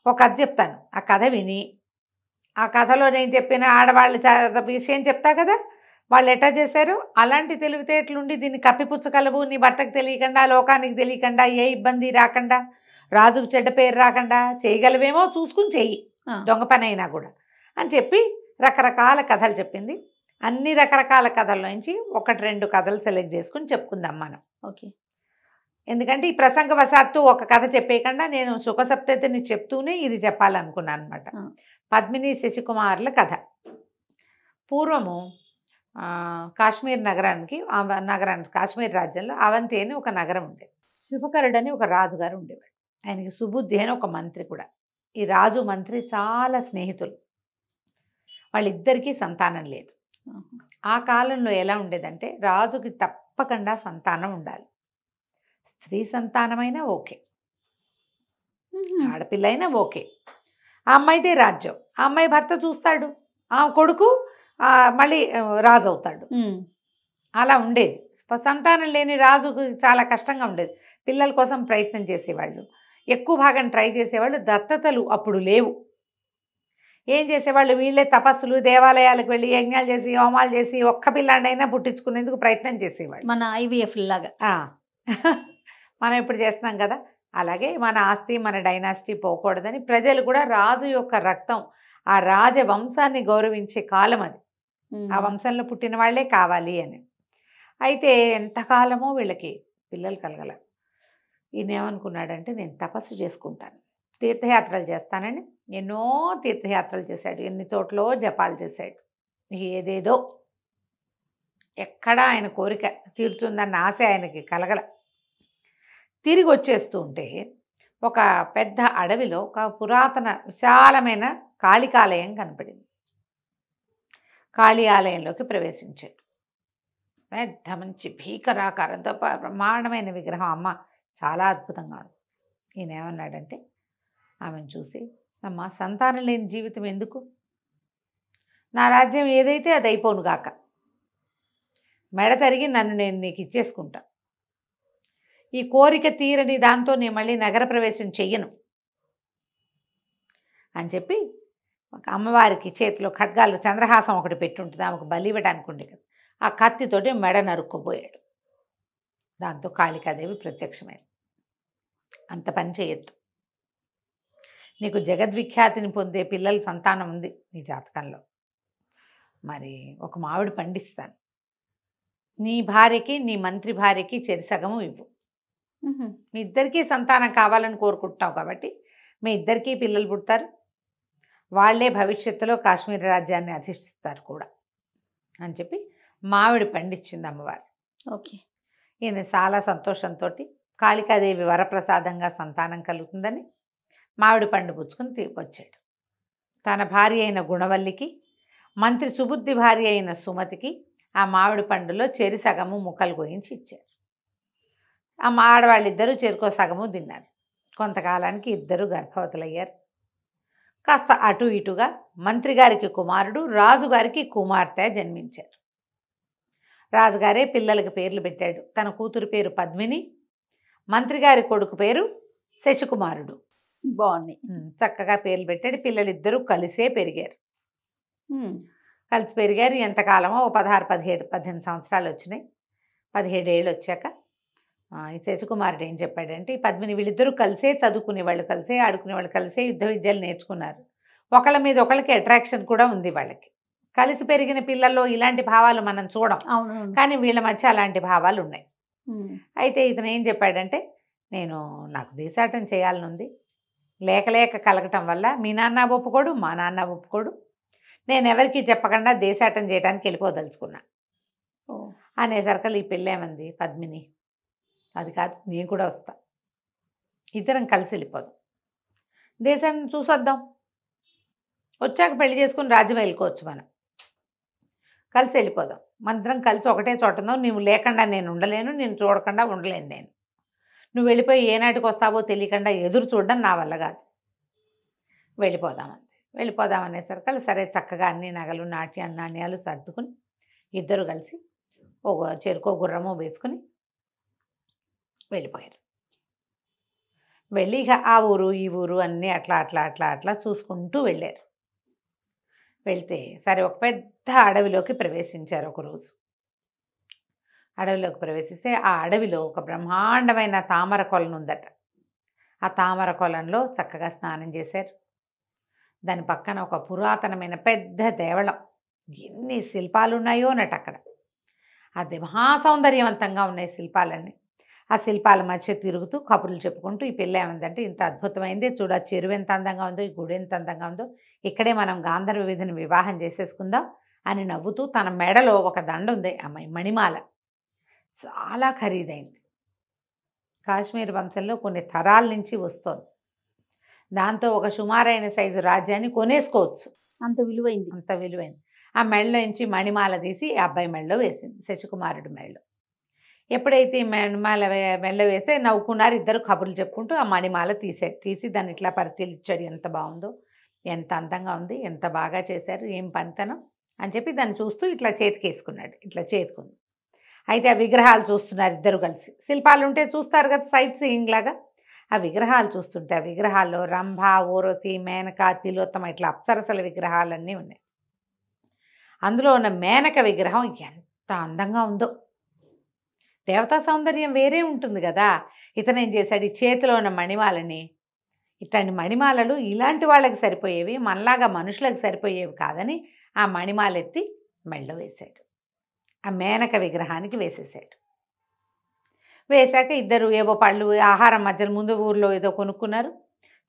ఒక కథ చెప్తాను, ఆ కథ విని ఆ కథలో నేను చెప్పిన ఆడవాళ్ళ విషయం చెప్తా కదా, వాళ్ళు ఎట్లా చేశారు, అలాంటి తెలివితేటలుండి దీన్ని కప్పిపుచ్చగలవు, నీ భర్తకు తెలియకుండా, లోకానికి తెలియకుండా, ఏ ఇబ్బంది రాకుండా, రాజుకు చెడ్డ పేరు రాకుండా చేయగలవేమో చూసుకుని చెయ్యి, దొంగ పని అయినా కూడా అని చెప్పి రకరకాల కథలు చెప్పింది. అన్ని రకరకాల కథల నుంచి 1-2 కథలు సెలెక్ట్ చేసుకుని చెప్పుకుందాం మనం. ఓకే. ఎందుకంటే ఈ ప్రసంగవశాత్తు ఒక కథ చెప్పేయకుండా నేను సుఖసప్తతిని చెప్తూనే ఇది చెప్పాలనుకున్నాను అనమాట. పద్మిని శశికుమారుల కథ. పూర్వము కాశ్మీర్ నగరానికి కాశ్మీర్ రాజ్యంలో అవంతి అని ఒక నగరం ఉండేది. శుభకరుడు అని ఒక రాజుగారు ఉండేవాడు. ఆయనకి సుబుద్ధి అని ఒక మంత్రి కూడా. ఈ రాజు మంత్రి చాలా స్నేహితులు. వాళ్ళిద్దరికీ సంతానం లేదు. ఆ కాలంలో ఎలా ఉండేదంటే రాజుకి తప్పకుండా సంతానం ఉండాలి. స్త్రీ సంతానమైనా ఓకే, ఆడపిల్ల అయినా ఓకే. ఆ అమ్మాయిదే రాజ్యం. ఆ అమ్మాయి భర్త చూస్తాడు, ఆ కొడుకు మళ్ళీ రాజు అవుతాడు. అలా ఉండేది. సంతానం లేని రాజుకు చాలా కష్టంగా ఉండేది. పిల్లల కోసం ప్రయత్నం చేసేవాళ్ళు, ఎక్కువ భాగం ట్రై చేసేవాళ్ళు. దత్తతలు అప్పుడు లేవు. ఏం చేసేవాళ్ళు, వీళ్ళే తపస్సులు, దేవాలయాలకు వెళ్ళి యజ్ఞాలు చేసి హోమాలు చేసి ఒక్క పిల్లాడైనా పుట్టించుకునేందుకు ప్రయత్నం చేసేవాళ్ళు. మన IVF లాగా మనం ఇప్పుడు చేస్తున్నాం కదా, అలాగే మన ఆస్తి మన డైనాసిటీ పోకూడదని ప్రజలు కూడా రాజు యొక్క రక్తం, ఆ రాజవంశాన్ని గౌరవించే కాలం అది. ఆ వంశంలో పుట్టిన వాళ్ళే కావాలి అని. అయితే ఎంతకాలమో వీళ్ళకి పిల్లలు కలగల. ఈయన ఏమనుకున్నాడంటే నేను తపస్సు చేసుకుంటాను, తీర్థయాత్రలు చేస్తానని ఎన్నో తీర్థయాత్రలు చేశాడు. ఎన్ని చోట్ల జపాలు చేశాడు. ఏదేదో ఎక్కడా ఆయన కోరిక తీరుతుందన్న ఆశ ఆయనకి కలగల. తిరిగి వచ్చేస్తూ ఉంటే ఒక పెద్ద అడవిలో ఒక పురాతన విశాలమైన కాళికాలయం కనపడింది. కాళీ ఆలయంలోకి ప్రవేశించాడు. పెద్ద మంచి భీకరాకారంతో బ్రహ్మాండమైన విగ్రహం. అమ్మ చాలా అద్భుతంగా ఉంది. ఈయన ఏమన్నాడంటే ఆమెను చూసి, అమ్మ సంతానం లేని జీవితం ఎందుకు, నా రాజ్యం ఏదైతే అది అయిపోను గాక, మెడ తరిగి నన్ను నేను నీకు ఇచ్చేసుకుంటా, ఈ కోరిక తీరని దాంతో నేను మళ్ళీ నగర ప్రవేశం చెయ్యను అని చెప్పి ఒక అమ్మవారికి చేతిలో ఖడ్గాలు చంద్రహాసం ఒకటి పెట్టుంటుంది, ఆమెకు బలి ఇవ్వడానికి ఉండే కదా, ఆ కత్తితోటి మెడ నరుక్కుపోయాడు. దాంతో కాళికాదేవి ప్రత్యక్షమైంది. అంత పని చేయొద్దు, నీకు జగద్విఖ్యాతిని పొందే పిల్లల సంతానం ఉంది నీ జాతకంలో, మరి ఒక మామిడి పండిస్తాను, నీ భార్యకి నీ మంత్రి భార్యకి చెరిసగము ఇవ్వు, మీ ఇద్దరికీ సంతానం కావాలని కోరుకుంటున్నావు కాబట్టి మీ ఇద్దరికీ పిల్లలు పుడతారు, వాళ్ళే భవిష్యత్తులో కాశ్మీర్ రాజ్యాన్ని అధిష్టిస్తారు కూడా అని చెప్పి మామిడి పండించింది అమ్మవారు. ఓకే. ఈయన చాలా సంతోషంతో కాళికాదేవి వరప్రసాదంగా సంతానం కలుగుతుందని మామిడి పండు పుచ్చుకుని వచ్చాడు. తన భార్య అయిన గుణవల్లికి, మంత్రి సుబుద్ధి భార్య అయిన సుమతికి ఆ మామిడి పండులో చెరి సగము ముక్కలు కోయించి ఇచ్చారు. ఆ ఆడవాళ్ళిద్దరూ చెరుకో సగము తిన్నారు. కొంతకాలానికి ఇద్దరు గర్భవతులయ్యారు. కాస్త అటు ఇటుగా మంత్రిగారికి కుమారుడు, రాజుగారికి కుమార్తె జన్మించారు. రాజుగారే పిల్లలకి పేర్లు పెట్టాడు. తన కూతురు పేరు పద్మిని, మంత్రిగారి కొడుకు పేరు శశికుమారుడు. బాగున్నాయి, చక్కగా పేర్లు పెట్టాడు. పిల్లలిద్దరూ కలిసే పెరిగారు. కలిసి పెరిగారు. ఎంతకాలమో 16, 17, 18 సంవత్సరాలు వచ్చినాయి. 17 ఏళ్ళు వచ్చాక ఈ శశికుమారుడు ఏం చెప్పాడంటే, ఈ పద్మిని వీళ్ళిద్దరూ కలిసే చదువుకునేవాళ్ళు, కలిసే ఆడుకునేవాళ్ళు, కలిసే యుద్ధ విద్యలు నేర్చుకున్నారు. ఒకళ్ళ మీద ఒకళ్ళకి అట్రాక్షన్ కూడా ఉంది వాళ్ళకి. కలిసి పెరిగిన పిల్లల్లో ఇలాంటి భావాలు మనం చూడం, కానీ వీళ్ళ మధ్య అలాంటి భావాలు ఉన్నాయి. అయితే ఇతను ఏం చెప్పాడంటే, నాకు దేశాటం చేయాలని ఉంది, లేక కలగటం వల్ల మీ నాన్న ఒప్పుకోడు, మా నాన్న ఒప్పుకోడు, నేను ఎవరికి చెప్పకుండా దేశాటం చేయడానికి వెళ్ళిపోదలుచుకున్నా అనేసరికి ఈ పెళ్ళేమంది పద్మిని, అది కాదు నేను కూడా వస్తా, ఇద్దరం కలిసి వెళ్ళిపోదాం, దేశాన్ని చూసొద్దాం, వచ్చాక పెళ్లి చేసుకుని రాజ్యం వెళ్ళుకోవచ్చు, మనం కలిసి వెళ్ళిపోదాం, మనిద్దరం కలిసి ఒకటే చోట ఉందాం, నువ్వు లేకుండా నేను ఉండలేను, నేను చూడకుండా ఉండలేను, నువ్వు వెళ్ళిపోయి ఏనాటికి వస్తావో తెలియకుండా ఎదురు చూడడం నా వల్ల కాదు, వెళ్ళిపోదామనేసరికి సరే చక్కగా అన్ని నగలు నాణ్యాలు సర్దుకుని ఇద్దరు కలిసి చెరుకో గుర్రమో వేసుకుని వెళ్ళిపోయారు. వెళ్ళి ఇక ఆ ఊరు ఈ ఊరు అన్నీ అట్లా చూసుకుంటూ వెళ్ళారు. వెళ్తే సరే ఒక పెద్ద అడవిలోకి ప్రవేశించారు. ఒకరోజు అడవిలోకి ప్రవేశిస్తే ఆ అడవిలో ఒక బ్రహ్మాండమైన తామర కొలను ఉందట. ఆ తామర కొలంలో చక్కగా స్నానం చేశారు. దాని పక్కన ఒక పురాతనమైన పెద్ద దేవళం, ఎన్ని శిల్పాలు ఉన్నాయో అన్నట్టు అక్కడ. అది మహాసౌందర్యవంతంగా ఉన్నాయి శిల్పాలన్నీ. ఆ శిల్పాల మధ్య తిరుగుతూ కబుర్లు చెప్పుకుంటూ ఈ పిల్ల ఏమందంటే, ఇంత అద్భుతమైంది చూడ, చెరువు ఎంత అందంగా ఉందో, ఈ గుడి ఎంత అందంగా ఉందో, ఇక్కడే మనం గాంధర్వ విధిని వివాహం చేసేసుకుందాం అని నవ్వుతూ, తన మెడలో ఒక దండ ఉంది, అమ్మాయి మణిమాల, చాలా ఖరీదైంది. కాశ్మీర్ వంశంలో కొన్ని తరాల నుంచి వస్తోంది. దాంతో ఒక సుమారైన సైజు రాజ్యాన్ని కొనేసుకోవచ్చు, అంత విలువైంది. అంత విలువైంది. ఆ మెడలో నుంచి మణిమాల తీసి ఆ అబ్బాయి మెడలో వేసింది, శశికుమారుడి మెడలో. ఎప్పుడైతే ఈ మణిమాల మెడలో వేస్తే నవ్వుకున్నారు ఇద్దరు, కబుర్లు చెప్పుకుంటూ. ఆ మణిమాల తీసి దాన్ని ఇట్లా పరిశీలించాడు, ఎంత బాగుందో, ఎంత అందంగా ఉంది, ఎంత బాగా చేశారు, ఏం పనితనం అని చెప్పి దాన్ని చూస్తూ ఇట్లా చేతికి వేసుకున్నాడు, ఇట్లా చేతికుంది. అయితే ఆ విగ్రహాలు చూస్తున్నారు ఇద్దరు కలిసి. శిల్పాలు ఉంటే చూస్తారు కదా సైట్ సీయింగ్ లాగా. ఆ విగ్రహాలు చూస్తుంటే ఆ విగ్రహాల్లో రంభ, ఊర్వశి, మేనక, తిలోత్తమ ఇట్లా అప్సరసల విగ్రహాలన్నీ ఉన్నాయి. అందులో ఉన్న మేనక విగ్రహం ఎంత అందంగా ఉందో. దేవతా సౌందర్యం వేరే ఉంటుంది కదా. ఇతను ఏం చేశాడు, ఈ చేతిలో ఉన్న మణిమాలని, ఇట్లాంటి మణిమాలలు ఇలాంటి వాళ్ళకి సరిపోయేవి, మనలాగా మనుషులకు సరిపోయేవి కాదని ఆ మణిమాల ఎత్తి మెడలో వేశాడు, ఆ మేనక విగ్రహానికి వేసేసాడు. వేశాక ఇద్దరు ఏవో పళ్ళు ఆహారం మధ్యలో ముందు ఊర్లో ఏదో కొనుక్కున్నారు,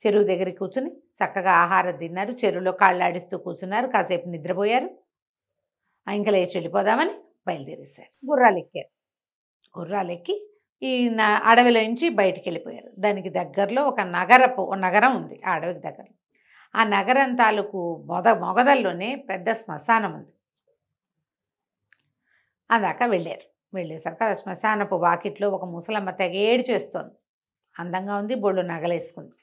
చెరువు దగ్గరికి కూర్చుని చక్కగా ఆహారం తిన్నారు, చెరువులో కాళ్ళాడిస్తూ కూర్చున్నారు, కాసేపు నిద్రపోయారు. ఇంకా లేచి వెళ్ళిపోదామని బయలుదేరేశారు. గుర్రాలు ఎక్కారు. గుర్రాలు ఎక్కి ఈ అడవిలో నుంచి బయటికి వెళ్ళిపోయారు. దానికి దగ్గరలో ఒక నగరం ఉంది ఆ అడవికి దగ్గర. ఆ నగరం తాలూకు మొగదల్లోనే పెద్ద శ్మశానం ఉంది. అందాక వెళ్ళారు. వెళ్ళేసరికి ఆ శ్మశానపు వాకిట్లో ఒక ముసలమ్మ తెగ ఏడు చేస్తోంది. అందంగా ఉంది, బొళ్ళు నగలేసుకుంది.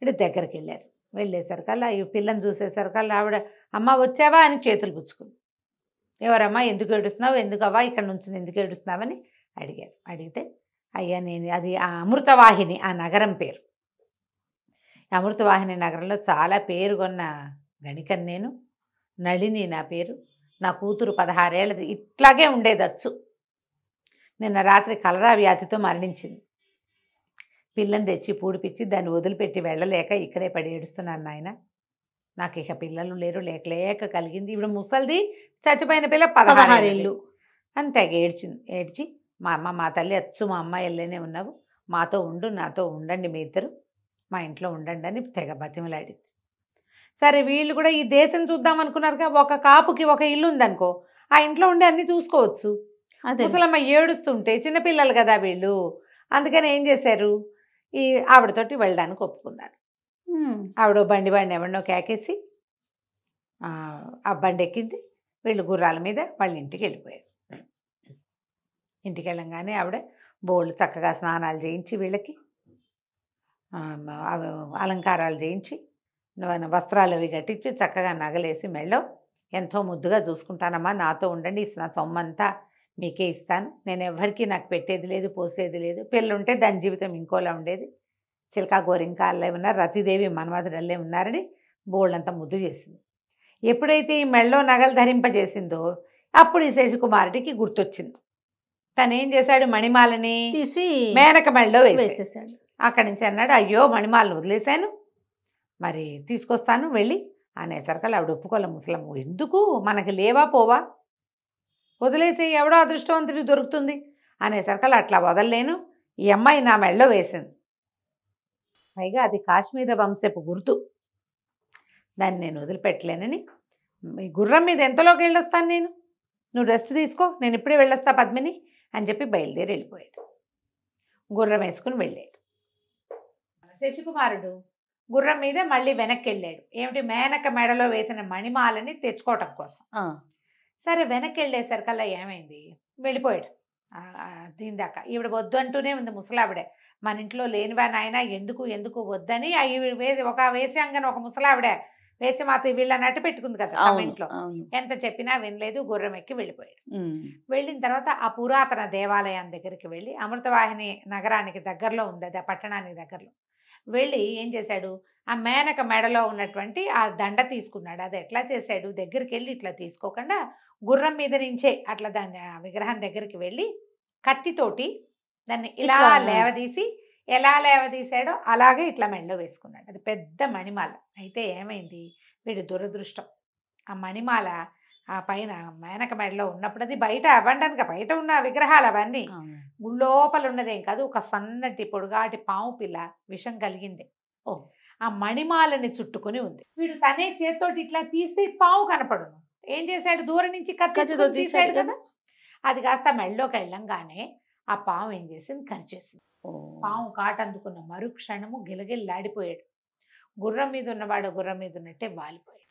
ఇటు దగ్గరికి వెళ్ళారు. వెళ్ళేసరికల్లా ఈ పిల్లని చూసేసరికల్లా ఆవిడ, అమ్మ వచ్చావా అని చేతులు పుచ్చుకుంది. ఎవరమ్మా, ఎందుకు ఏడుస్తున్నావు, ఎందుకవ్వా ఇక్కడ నుంచి ఎందుకు ఏడుస్తున్నావని అడిగారు. అడిగితే, అయ్యా నేను అది ఆ అమృతవాహిని, ఆ నగరం పేరు. అమృతవాహిని నగరంలో చాలా పేరుగొన్న గణికని నేను, నళిని నా పేరు. నా కూతురు 16 ఏళ్ళది, ఇట్లాగే ఉండేదచ్చు. నిన్న రాత్రి కలరా వ్యాధితో మరణించింది. పిల్లని తెచ్చి పూడిపిచ్చి దాన్ని వదిలిపెట్టి వెళ్ళలేక ఇక్కడే పడి ఏడుస్తున్నాను నాయన. నాకు ఇక పిల్లలు లేరు, లేక కలిగింది. ఇప్పుడు ముసలిది, చచ్చిపోయిన పిల్ల 16 ఏళ్ళు అని తెగ ఏడ్చి మా అమ్మ, మా తల్లి అచ్చు మా అమ్మాయి వెళ్ళేనే ఉన్నావు, మాతో ఉండు, నాతో ఉండండి, మీ ఇద్దరు మా ఇంట్లో ఉండండి అని తెగ బతిమలాడింది. సరే వీళ్ళు కూడా ఈ దేశం చూద్దాం అనుకున్నారుగా. ఒక కాపుకి ఒక ఇల్లు ఉందనుకో, ఆ ఇంట్లో ఉండి అన్నీ చూసుకోవచ్చు. ముసలమ్మ ఏడుస్తుంటే చిన్నపిల్లలు కదా వీళ్ళు, అందుకని ఏం చేశారు, ఈ ఆవిడతోటి వెళ్ళడానికి ఒప్పుకున్నారు. ఆవిడ బండి ఎవరినో కేకేసి ఆ బండి ఎక్కింది. వీళ్ళు గుర్రాల మీద వాళ్ళ ఇంటికి వెళ్ళిపోయారు. ఇంటికి వెళ్ళంగానే ఆవిడ బోళ్ళు చక్కగా స్నానాలు చేయించి, వీళ్ళకి అలంకారాలు చేయించి, వస్త్రాలు అవి కట్టించి, చక్కగా నగలేసి మెళ్ళో, ఎంతో ముద్దుగా చూసుకుంటానమ్మా, నాతో ఉండండి, నా సొమ్మంతా మీకే ఇస్తాను, నేను ఎవరికి నాకు పెట్టేది లేదు, పోసేది లేదు. పిల్లుంటే దాని జీవితం ఇంకోలా ఉండేది, చిలకా గోరింకా అల్లే ఉన్నారు, రతీదేవి మన్మధుడు అల్లే ఉన్నారని బోళ్ళంతా ముద్దు చేసింది. ఎప్పుడైతే ఈ మెళ్ళో నగలు ధరింపజేసిందో అప్పుడు ఈ శశికుమారుడికి గుర్తొచ్చింది. తను ఏం చేశాడు, మణిమాలని తీసి మేనక మెళ్ళో వేసేసాడు. అక్కడి నుంచి అన్నాడు, అయ్యో మణిమాలను వదిలేశాను, మరి తీసుకొస్తాను వెళ్ళి అనేసరికల్ ఆవిడ ఒప్పుకోలే. ముసలమ్మ, ఎందుకు, మనకి లేవా పోవా, వదిలేసి ఎవడో అదృష్టవంతుడికి దొరుకుతుంది అనేసరికల్ అట్లా వదలలేను, ఈ అమ్మాయి నా మెళ్ళో వేసింది, పైగా అది కాశ్మీర వంశపు గుర్తు, దాన్ని నేను వదిలిపెట్టలేనని, ఈ గుర్రం మీద ఎంతలోకి వెళ్ళొస్తాను నేను, నువ్వు రెస్ట్ తీసుకో, నేను ఇప్పుడే వెళ్ళొస్తా పద్మిని అని చెప్పి బయలుదేరి వెళ్ళిపోయాడు. గుర్రం వేసుకుని వెళ్ళాడు. శశికుమారుడు గుర్రం మీద మళ్ళీ వెనక్కి వెళ్ళాడు. ఏమిటి, మేనక మెడలో వేసిన మణిమాలని తెచ్చుకోవటం కోసం. సరే వెనక్కి వెళ్ళేసరికల్లా ఏమైంది, వెళ్ళిపోయాడు. దీని దాకా ఈవిడ వద్దు అంటూనే ఉంది ముసలావిడే, మన ఇంట్లో లేనివా నాయన, ఎందుకు వద్దని ఒక వేశ్యాంగన, ఒక ముసలావిడే వేసి మాత వీళ్ళని అట్టు పెట్టుకుంది కదా తమ ఇంట్లో. ఎంత చెప్పినా వినలేదు, గుర్రం ఎక్కి వెళ్ళిపోయాడు. వెళ్ళిన తర్వాత ఆ పురాతన దేవాలయం దగ్గరికి వెళ్ళి, అమృతవాహిని నగరానికి దగ్గరలో ఉంది అది, ఆ పట్టణానికి దగ్గరలో వెళ్ళి ఏం చేశాడు, ఆ మేనక మెడలో ఉన్నటువంటి ఆ దండ తీసుకున్నాడు. అది ఎట్లా చేశాడు, దగ్గరికి వెళ్ళి ఇట్లా తీసుకోకుండా గుర్రం మీద నుంచే అట్లా దాన్ని ఆ విగ్రహం దగ్గరికి వెళ్ళి కత్తితోటి దాన్ని ఇలా లేవదీసి, ఎలా లేవదీశాడో అలాగే ఇట్లా మెడలో వేసుకున్నాడు. అది పెద్ద మణిమాల. అయితే ఏమైంది, వీడు దురదృష్టం, ఆ మణిమాల ఆ పైన మేనక మెడలో ఉన్నప్పుడు అది బయట అబండన్గా బయట ఉన్న విగ్రహాలు అవన్నీ లోపల ఉన్నదేం కాదు, ఒక సన్నటి పొడుగాటి పాము పిల్ల విషం కలిగింది. ఓ. ఆ మణిమాలని చుట్టుకొని ఉంది. వీడు తనే చేత్తోటి ఇట్లా తీస్తే పాము కనపడును. ఏం చేశాడు, దూరం నుంచి కత్తితో తీసాడు కదా, అది కాస్త మెడలోకి వెళ్ళంగానే ఆ పాము ఏం చేసింది, కరిచేసింది. పాము కాటందుకున్న మరుక్షణము గిలగిల్లాడిపోయాడు. గుర్రం మీద ఉన్నవాడు గుర్రం మీద ఉన్నట్టే వాలిపోయాడు.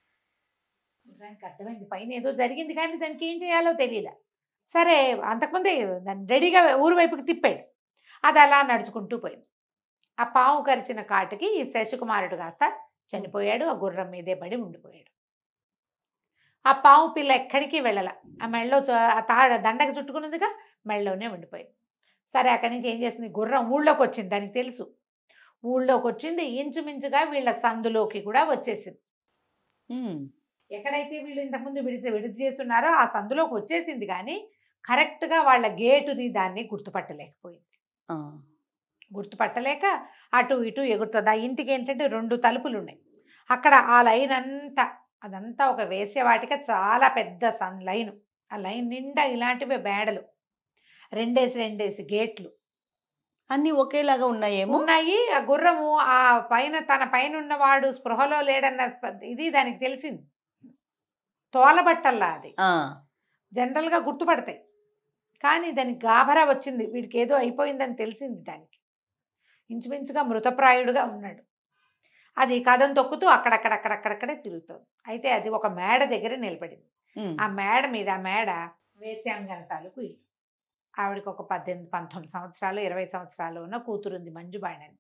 గుర్రానికి అర్థమైంది పైన ఏదో జరిగింది, కానీ దానికి ఏం చేయాలో తెలియలే. సరే అంతకుముందే దాన్ని రెడీగా ఊరు వైపుకి తిప్పాడు. అది అలా నడుచుకుంటూ పోయింది. ఆ పాము కరిచిన కాటుకి ఈ శశికుమారుడు కాస్త చనిపోయాడు. ఆ గుర్రం మీదే పడి ఉండిపోయాడు. ఆ పాము పిల్ల ఎక్కడికి వెళ్ళాల, ఆ మెళ్ళలో ఆ దండకు చుట్టుకున్నదిగా మెళ్ళలోనే ఉండిపోయింది. సరే అక్కడి నుంచి ఏం చేసింది, గుర్రం ఊళ్ళోకి వచ్చింది. దానికి తెలుసు ఊళ్ళోకి వచ్చింది. ఇంచుమించుగా వీళ్ళ సందులోకి కూడా వచ్చేసింది. ఎక్కడైతే వీళ్ళు ఇంతకుముందు విడిచి చేస్తున్నారో ఆ సందులోకి వచ్చేసింది, కానీ కరెక్ట్గా వాళ్ళ గేటుని దాన్ని గుర్తుపట్టలేకపోయింది. గుర్తుపట్టలేక అటు ఇటు ఎగురుతుంది. ఆ ఇంటికి ఏంటంటే 2 తలుపులు ఉన్నాయి. అక్కడ ఆ లైన్ అంతా అదంతా ఒక వేసేవాటిక చాలా పెద్ద లైను. ఆ లైన్ నిండా ఇలాంటివే బేడలు, 2 గేట్లు అన్ని ఒకేలాగా ఉన్నాయి. ఆ గుర్రము ఆ పైన తన పైన ఉన్నవాడు స్పృహలో లేడన్న ఇది దానికి తెలిసింది. తోలబట్టల్లా అది జనరల్గా గుర్తుపడతాయి, కానీ దానికి గాభరా వచ్చింది. వీడికి ఏదో అయిపోయిందని తెలిసింది. దానికి ఇంచుమించుగా మృతప్రాయుడుగా ఉన్నాడు. అది కథం తొక్కుతూ అక్కడక్కడక్కడక్కడక్కడే తిరుగుతుంది. అయితే అది ఒక మేడ దగ్గర నిలబడింది. ఆ మేడ మీద ఆ మేడ వేశ్యాంగన తాలూకు ఇల్లు. ఆవిడకి ఒక 18-19 సంవత్సరాలు 20 సంవత్సరాలు ఉన్న కూతురుంది, మంజుబాణని.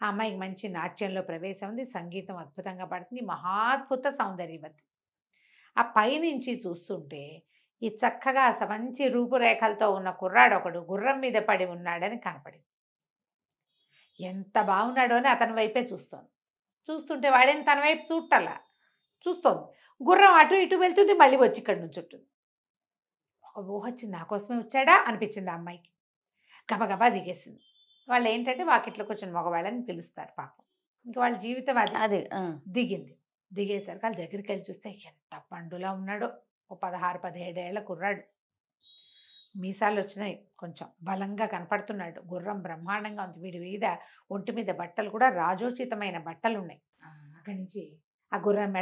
ఆ అమ్మాయికి మంచి నాట్యంలో ప్రవేశం ఉంది, సంగీతం అద్భుతంగా పడుతుంది, మహాద్భుత సౌందర్యవతి. ఆ పైనుంచి చూస్తుంటే ఈ చక్కగా మంచి రూపురేఖలతో ఉన్న కుర్రాడు ఒకడు గుర్రం మీద పడి ఉన్నాడని కనపడింది. ఎంత బాగున్నాడో అని అతని వైపే చూస్తోంది. చూస్తుంటే వాడేం తన వైపు చూడటల్లా, చూస్తోంది. గుర్రం అటు ఇటు వెళ్తుంది, మళ్ళీ వచ్చి ఇక్కడ నుంచి ఉంటుంది. ఒక ఊహ వచ్చింది, నా కోసమే వచ్చాడా అనిపించింది ఆ అమ్మాయికి. గబగబా దిగేసింది. వాళ్ళు ఏంటంటే వాకిట్లో కూర్చొని మగవాళ్ళని పిలుస్తారు పాపం, ఇంకా వాళ్ళ జీవితం అది. దిగింది. దిగేసరికి వాళ్ళ దగ్గరికి వెళ్ళి చూస్తే ఎంత పండులా ఉన్నాడో. ఓ 16-17 ఏళ్ల కుర్రాడు, మీసాలు వచ్చినాయి, కొంచెం బలంగా కనపడుతున్నాడు. గుర్రం బ్రహ్మాండంగా ఉంది. వీడి మీద ఒంటి మీద బట్టలు కూడా రాజోచితమైన బట్టలు ఉన్నాయి. అక్కడి నుంచి ఆ గుర్రం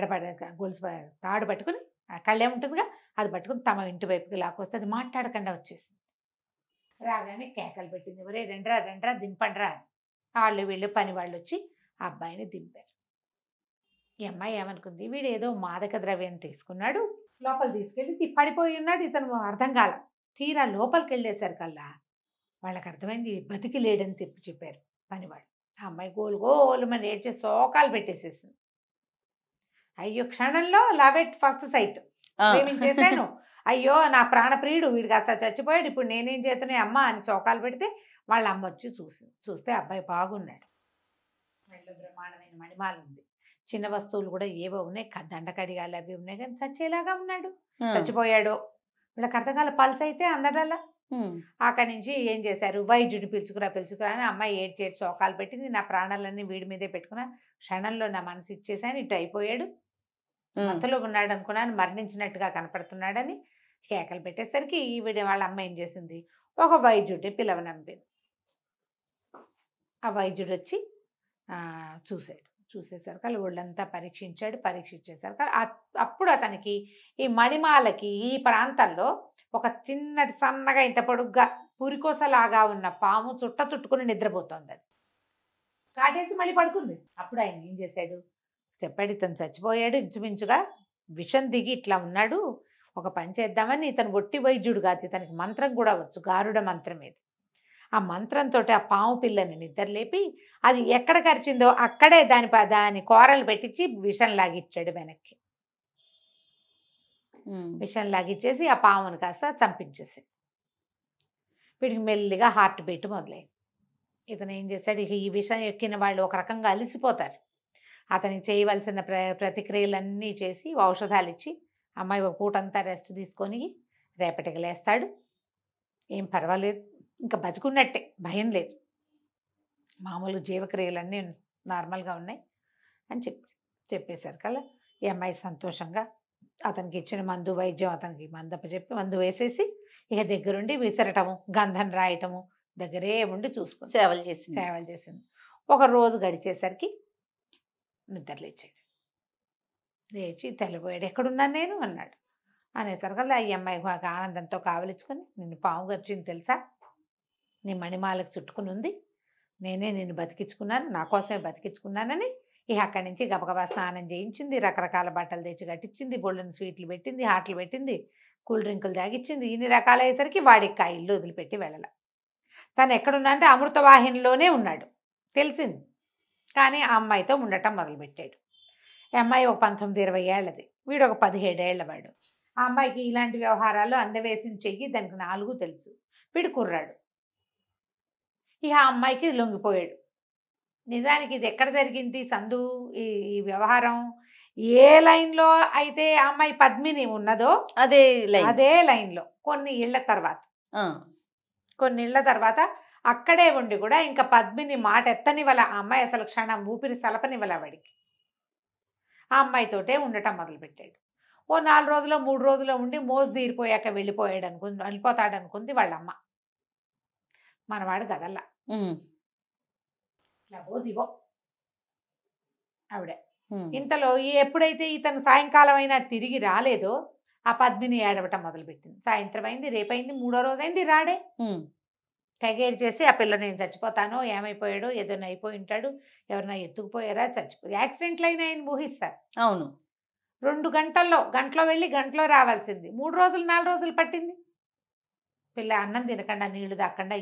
గొలుసు తాడు పట్టుకుని కళ్ళే ఉంటుందిగా, అది పట్టుకుని తమ ఇంటి వైపుకి లాక్కొస్తే అది మాట్లాడకుండా వచ్చేసింది. రాగానే కేకలు పెట్టింది, ఒరే రెండ్రా రెండ్రా దింపండ్రా. వాళ్ళు వీళ్ళు పని వాళ్ళు వచ్చి ఆ అబ్బాయిని దింపారు. ఈ అమ్మాయి ఏమనుకుంది, వీడు ఏదో మాదక ద్రవ్యం తీసుకున్నాడు, లోపల తీసుకెళ్ళి పడిపోయి ఉన్నాడు, ఇతను అర్థం కాల. తీరా లోపలికి వెళ్ళేసరికల్లా వాళ్ళకి అర్థమైంది బతికి లేడని చెప్పారు పనివాడు. ఆ అమ్మాయి గోలు గోలుమని ఏడ్చే శోకాలు పెట్టేసేసింది. అయ్యో క్షణంలో లవ్ ఎట్ ఫస్ట్ సైట్, ప్రేమించేశాను, అయ్యో నా ప్రాణప్రియుడు వీడు కాస్త చచ్చిపోయాడు, ఇప్పుడు నేనేం చేతనే అమ్మ అని శోకాలు పెడితే వాళ్ళ అమ్మ వచ్చి చూస్తే అబ్బాయి బాగున్నాడు. మెడలో బ్రహ్మాండమైన మణిమాల ఉంది, చిన్న వస్తువులు కూడా ఏవో ఉన్నాయి, దండకడిగాలు అవి ఉన్నాయి, కానీ చచ్చేలాగా ఉన్నాడు. చచ్చిపోయాడు. వీళ్ళకి అర్థకాల పల్స్ అయితే అందరల్లా. అక్కడి నుంచి ఏం చేశారు, వైద్యుడిని పిలుచుకురా అని అమ్మాయి ఏడ్చేటి శోకాలు పెట్టింది. నా ప్రాణాలన్నీ వీడి మీదే పెట్టుకున్నా, క్షణంలో నా మనసు ఇచ్చేసాను, ఇటు అయిపోయాడు, మత్తులో ఉన్నాడు అనుకున్నాను, మరణించినట్టుగా కనపడుతున్నాడని కేకలు పెట్టేసరికి ఈవిడ వాళ్ళ అమ్మ ఏం చేసింది, ఒక వైద్యుడిని పిలవనంపింది. ఆ వైద్యుడు వచ్చి చూసేసరికి వాళ్ళు ఒళ్ళంతా పరీక్షించేసరికి అప్పుడు అతనికి ఈ మణిమాలకి ఈ ప్రాంతంలో ఒక చిన్నటి సన్నగా ఇంత పొడుగ్గా పురికోసలాగా ఉన్న పాము చుట్టుకుని నిద్రపోతుంది. అది కాటేసి మళ్ళీ పడుకుంది. అప్పుడు ఆయన ఏం చేశాడు, చెప్పాడు, ఇతను చచ్చిపోయాడు, ఇంచుమించుగా విషం దిగి ఇట్లా ఉన్నాడు, ఒక పని చేద్దామని. ఇతను ఒట్టి వైద్యుడు కాదు, ఇతనికి మంత్రం కూడా వచ్చు, గారుడ మంత్రం ఏది. ఆ మంత్రంతో ఆ పాము పిల్లని నిద్రలేపి అది ఎక్కడ కరిచిందో అక్కడే దాని కూరలు పెట్టించి విషం లాగిచ్చాడు వెనక్కి. విషం లాగిచ్చేసి ఆ పామును కాస్త చంపించేసి వీడికి మెల్లిగా హార్ట్ బీట్ మొదలైంది. ఇతను ఏం చేశాడు, ఇక ఈ విషం ఎక్కిన వాళ్ళు ఒక రకంగా అలిసిపోతారు. అతనికి చేయవలసిన ప్రతిక్రియలన్నీ చేసి ఔషధాలు ఇచ్చి అమ్మాయి ఒక పూటంతా రెస్ట్ తీసుకొని రేపటికి లేస్తాడు, ఏం పర్వాలేదు, ఇంకా బతుకున్నట్టే, భయం లేదు, మామూలు జీవక్రియలన్నీ నార్మల్గా ఉన్నాయి అని చెప్పేశారు కదా. ఈ అమ్మాయి సంతోషంగా అతనికి ఇచ్చిన మందు వైద్యం అతనికి మందప్ప చెప్పి మందు వేసేసి ఇక దగ్గరుండి విసరటము గంధం రాయటము దగ్గరే ఉండి చూసుకుంది, సేవలు చేసింది. సేవలు చేసింది. ఒక రోజు గడిచేసరికి నిద్ర లేచాడు. లేచి తెల్లబోయాడు. ఎక్కడున్నాను నేను అన్నాడు. అనేసరికల్లా ఈ అమ్మాయి బాగా ఆనందంతో కావలించుకొని, నిన్ను పాము గరిచింది తెలుసా, నీ మణిమాలకు చుట్టుకుని ఉంది, నేనే నిన్ను బతికించుకున్నాను, నా కోసమే బతికించుకున్నానని ఇక అక్కడి నుంచి గబగబా స్నానం చేయించింది, రకరకాల బట్టలు తెచ్చి కట్టించింది, బొళ్ళని స్వీట్లు పెట్టింది, హాట్లు పెట్టింది, కూల్ డ్రింకులు తాగిచ్చింది. ఇన్ని రకాలు అయ్యేసరికి వాడికి ఆ ఇల్లు వదిలిపెట్టి వెళ్ళాల. తను ఎక్కడున్నా అంటే అమృతవాహినిలోనే ఉన్నాడు తెలిసింది. కానీ ఆ అమ్మాయితో ఉండటం మొదలుపెట్టాడు. ఈ అమ్మాయి ఒక 19-20 ఏళ్ళది, వీడు ఒక 17 ఏళ్ళ వాడు. ఆ అమ్మాయికి ఇలాంటి వ్యవహారాలు అందవేసిన చెయ్యి, దానికి 4 తెలుసు. వీడు కుర్రాడు. ఇక ఆ అమ్మాయికి లొంగిపోయాడు. నిజానికి ఇది ఎక్కడ జరిగింది సందు ఈ వ్యవహారం? ఏ లైన్లో అయితే ఆ అమ్మాయి పద్మిని ఉన్నదో అదే లైన్లో కొన్ని ఇళ్ల తర్వాత అక్కడే ఉండి కూడా ఇంకా పద్మిని మాట ఎత్తనివల ఆ అమ్మాయి అసలు క్షణం ఊపిరి సలపనివల వాడికి. ఆ అమ్మాయితోటే ఉండటం మొదలుపెట్టాడు. ఓ 4 రోజులు 3 రోజులు ఉండి మోజు తీరిపోయాక వెళ్ళిపోతాడు అనుకుంది వాళ్ళమ్మ. మనవాడు గదల్లా లబో దివో ఆవిడ. ఇంతలో ఎప్పుడైతే ఇతను సాయంకాలం అయినా తిరిగి రాలేదో ఆ పద్మిని ఏడవటం మొదలుపెట్టింది. సాయంత్రం అయింది, రేపైంది, 3వ రోజైంది, రాడే. తెగేరు చేసి ఆ పిల్ల నేను చచ్చిపోతానో, ఏమైపోయాడో, ఏదైనా అయిపోయి ఉంటాడు, ఎవరైనా ఎత్తుకుపోయారా, యాక్సిడెంట్లు అయినా ఆయన ఊహిస్తారు. అవును. 2 గంటలో వెళ్ళి గంటలో రావాల్సింది 3 రోజులు 4 రోజులు పట్టింది. పిల్ల అన్నం తినకుండా నీళ్లు తాకుండా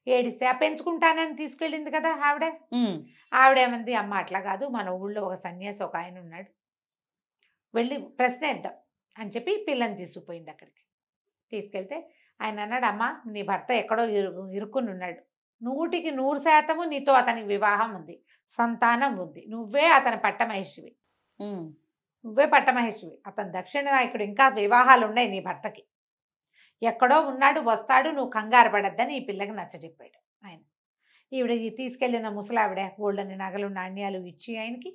ఏడిస్తే ఆ పెంచుకుంటానని తీసుకెళ్ళింది కదా ఆవిడేమంది, అమ్మ అట్లా కాదు, మన ఊళ్ళో ఒక సన్యాసి ఒక ఆయన ఉన్నాడు, వెళ్ళి ప్రశ్నేద్దాం అని చెప్పి పిల్లని తీసుకుపోయింది. అక్కడికి తీసుకెళ్తే ఆయన అన్నాడు, అమ్మ నీ భర్త ఎక్కడో ఇరుక్కుని ఉన్నాడు, 100% నీతో అతనికి వివాహం ఉంది, సంతానం ఉంది, నువ్వే అతని పట్టమహేషివి, అతని దక్షిణ నాయకుడు, ఇంకా వివాహాలు ఉన్నాయి నీ భర్తకి, ఎక్కడో ఉన్నాడు, వస్తాడు, నువ్వు కంగారు పడద్దని ఈ పిల్లకి నచ్చజెప్పాడు ఆయన. ఈవిడ తీసుకెళ్ళిన ముసలావిడ గోల్డెన్ నగలు నాణ్యాలు ఇచ్చి ఆయనకి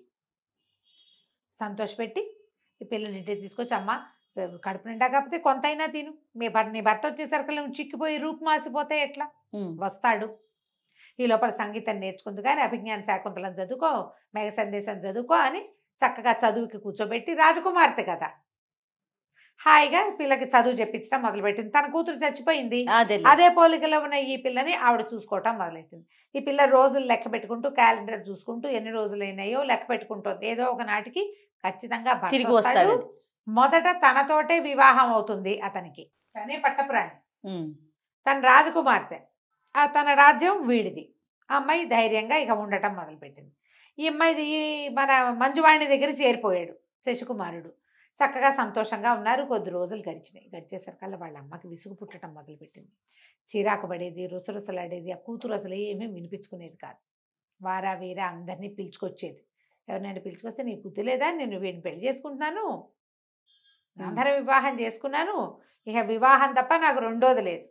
సంతోషపెట్టి ఈ పిల్లని ఇంటికి తీసుకొచ్చి, అమ్మ కడుపు నిండా కాకపోతే కొంతైనా తిను, నీ భర్త వచ్చేసరికి నువ్వు చిక్కిపోయి రూపు మాసిపోతే ఎట్లా, వస్తాడు, ఈ లోపల సంగీతం నేర్చుకుంది కానీ అభిజ్ఞాన శాకుంతలం చదువుకో, మేఘ సందేశం చదువుకో అని చక్కగా చదువుకి కూర్చోబెట్టి, రాజకుమార్తె కదా హాయిగా పిల్లకి చదువు చెప్పించడం మొదలుపెట్టింది. తన కూతురు చచ్చిపోయింది, అదే పోలికలో ఉన్న ఈ పిల్లని ఆవిడ చూసుకోవటం మొదలెట్టింది. ఈ పిల్ల రోజులు లెక్క పెట్టుకుంటూ క్యాలెండర్ చూసుకుంటూ ఎన్ని రోజులు అయినాయో లెక్క పెట్టుకుంటుంది. ఏదో ఒక నాటికి ఖచ్చితంగా తిరిగి వస్తాడు. మొదట తనతోటే వివాహం అవుతుంది అతనికి, తనే పట్టపురాణి, తన రాజకుమార్తె, తన రాజ్యం వీడిది. ఆ అమ్మాయి ధైర్యంగా ఇక ఉండటం మొదలుపెట్టింది. ఈ అమ్మాయిది మన మంజువాణి దగ్గర చేరిపోయాడు శశికుమారుడు. చక్కగా సంతోషంగా ఉన్నారు. కొద్ది రోజులు గడిచేసరికల్లా వాళ్ళ అమ్మకి విసుగు పుట్టడం మొదలుపెట్టింది. చిరాకు పడేది, రుసరుసలాడేది. ఆ కూతురు అసలు ఏమీ వినిపించుకునేది కాదు. వారా వీరా అందరినీ పిలుచుకొచ్చేది. ఎవరినైనా పిలుచుకొస్తే నీ బుద్ధి లేదా, నేను వీడిని పెళ్లి చేసుకుంటున్నాను, అందరూ వివాహం చేసుకున్నాను, ఇక వివాహం తప్ప నాకు రెండోది లేదు,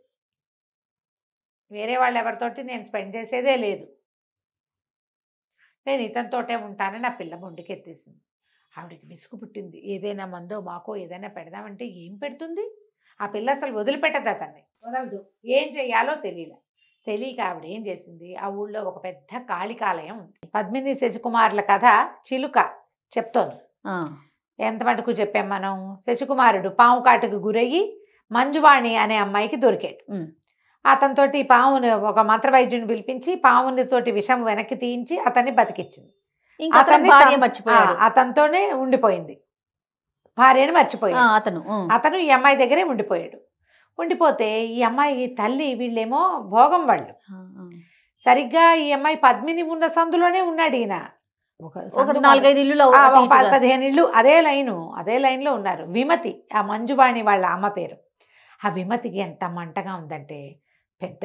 వేరే వాళ్ళు ఎవరితోటి నేను స్పెండ్ చేసేదే లేదు, నేను ఇతనితోటే ఉంటానని నా పిల్ల మొండికెత్తేసింది. ఆవిడకి విసుగు పుట్టింది. ఏదైనా మందో మాకో ఏదైనా పెడదామంటే ఏం పెడుతుంది ఆ పిల్ల, అసలు వదిలిపెట్టదు, అతన్ని వదలదు. ఏం చెయ్యాలో తెలియక ఆవిడ ఏం చేసింది, ఆ ఊళ్ళో ఒక పెద్ద కాళికాలయం ఉంది. పద్మిని శశికుమారుల కథ చిలుక చెప్తోంది. ఎంత మటుకు చెప్పాం మనం, శశికుమారుడు పాము కాటుకు గురయ్యి మంజువాణి అనే అమ్మాయికి దొరికాడు. అతనితోటి పాముని ఒక మంత్రవైద్యుని పిలిపించి పామునితోటి విషం వెనక్కి తీయించి అతన్ని బతికిచ్చింది. అతనితోనే ఉండిపోయింది, భార్యని మర్చిపోయింది. అతను ఈ అమ్మాయి దగ్గరే ఉండిపోతే ఈ అమ్మాయి తల్లి, వీళ్ళేమో భోగం వాళ్ళు, సరిగ్గా ఈ అమ్మాయి పద్మిని ఉన్న సందులోనే ఉన్నాడు ఈయన. ఒక 4-5 ఇల్లు 15 ఇల్లు అదే లైన్లో ఉన్నారు. విమతి ఆ మంజువాణి వాళ్ళ అమ్మ పేరు. ఆ విమతికి ఎంత మంటగా ఉందంటే,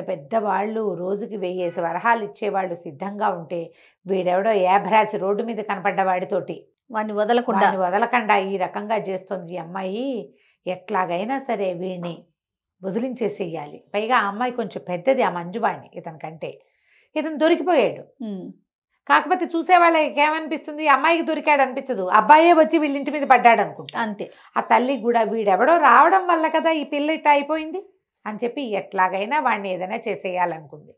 పెద్ద వాళ్ళు రోజుకి 1000 వరహాలు ఇచ్చేవాళ్ళు సిద్ధంగా ఉంటే వీడెవడో ఏభ్రాసి రోడ్డు మీద కనపడ్డ వాడితోటి వాడిని వదలకుండా ఈ రకంగా చేస్తుంది ఈ అమ్మాయి. ఎట్లాగైనా సరే వీడిని వదిలించేసేయాలి. పైగా ఆ అమ్మాయి కొంచెం పెద్దది, ఆ మంజువాణి ఇతనికంటే. ఇతను దొరికిపోయాడు. కాకపోతే చూసే వాళ్ళకి ఏమనిపిస్తుంది, అమ్మాయికి దొరికాడు అనిపించదు, అబ్బాయే వచ్చి వీళ్ళింటి మీద పడ్డాడు అనుకుంటా. అంతే. ఆ తల్లికి కూడా వీడెవడో రావడం వల్ల కదా ఈ పిల్ల ఇట్లా అయిపోయింది అని చెప్పి ఎట్లాగైనా వాడిని ఏదైనా చేసేయాలనుకుంది.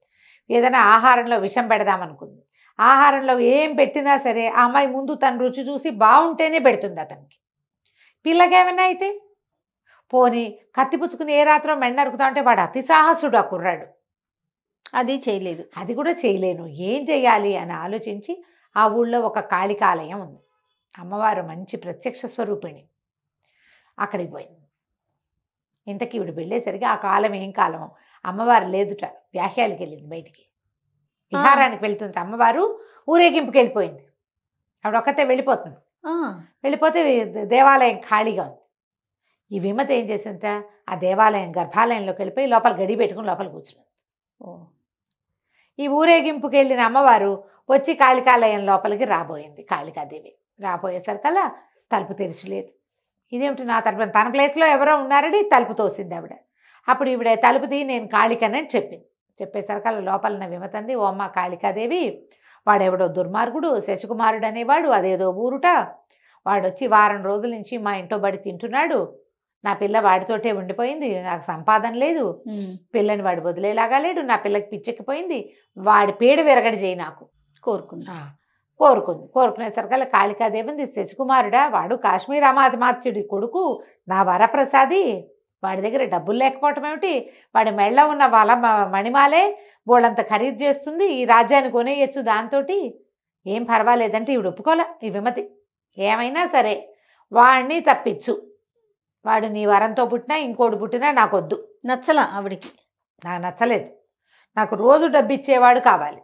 ఏదైనా ఆహారంలో విషం పెడదామనుకుంది. ఆహారంలో ఏం పెట్టినా సరే ఆ అమ్మాయి ముందు తను రుచి చూసి బాగుంటేనే పెడుతుంది అతనికి. పిల్లకేమైనా అయితే పోనీ కత్తి పుచ్చుకుని ఏ రాత్రో మెండ నరుకుతా ఉంటే వాడు అతి సాహసుడు ఆ కుర్రాడు. అది చేయలేదు. అది కూడా చేయలేను, ఏం చెయ్యాలి అని ఆలోచించి ఆ ఊళ్ళో ఒక కాళికాలయం ఉంది, అమ్మవారు మంచి ప్రత్యక్ష స్వరూపిణి, అక్కడికి పోయింది. ఇంతకీ ఇవిడు వెళ్ళేసరికి ఆ కాలం ఏం కాలమో అమ్మవారు లేదుట, వ్యాహ్యాలకి వెళ్ళింది, బయటికి విహారానికి వెళ్తుంది. అమ్మవారు ఊరేగింపుకి వెళ్ళిపోయింది. ఆవిడ ఒక్కతే వెళ్ళిపోతుంది. వెళ్ళిపోతే దేవాలయం ఖాళీగా ఉంది. ఈ విమత ఏం చేసిందట, ఆ దేవాలయం గర్భాలయంలోకి వెళ్ళిపోయి లోపల గడి పెట్టుకుని లోపల కూర్చుంది. ఈ ఊరేగింపుకి వెళ్ళిన అమ్మవారు వచ్చి కాళికాలయం లోపలికి రాబోయింది. కాళికాదేవి రాబోయేసరికల్లా తలుపు తెరిచలేదు. ఇదేమిటి నా తలుపు, తన ప్లేస్లో ఎవరో ఉన్నారని తలుపు తోసింది ఆవిడ. అప్పుడు ఈవిడ తలుపు తీయి నేను కాళికనని చెప్పింది. చెప్పేసరికల్లా లోపలన్న విమతంది, ఓ అమ్మ కాళికాదేవి, వాడెవడో దుర్మార్గుడు శశికుమారుడు అనేవాడు, అదేదో ఊరుట, వాడొచ్చి వారం రోజుల నుంచి మా ఇంట్లో బడి తింటున్నాడు, నా పిల్ల వాడితోటే ఉండిపోయింది, నాకు సంపాదన లేదు, పిల్లని వాడు వదిలేలాగా లేడు, నా పిల్లకి పిచ్చెక్కిపోయింది, వాడి పేడ విరగడి చేయి నాకు కోరుకునేసరికల్లా కాళికాదేవింది, శశికుమారుడా, వాడు కాశ్మీర్ అమాతిమాత్యుడి కొడుకు, నా వరప్రసాది, వాడి దగ్గర డబ్బులు లేకపోవటం ఏమిటి, వాడి మెళ్ళ ఉన్న వాళ్ళ మణిమాలే బోళ్ళంత ఖరీదు చేస్తుంది, ఈ రాజ్యాన్ని కొనేయచ్చు దాంతో, ఏం పర్వాలేదంటే ఈవిడ ఒప్పుకోలే. ఈ విమతి ఏమైనా సరే వాడిని తప్పించు, వాడు నీ వరంతో పుట్టినా ఇంకోటి పుట్టినా నాకొద్దు, నచ్చలా ఆవిడికి, నాకు నచ్చలేదు, నాకు రోజు డబ్బు ఇచ్చేవాడు కావాలి,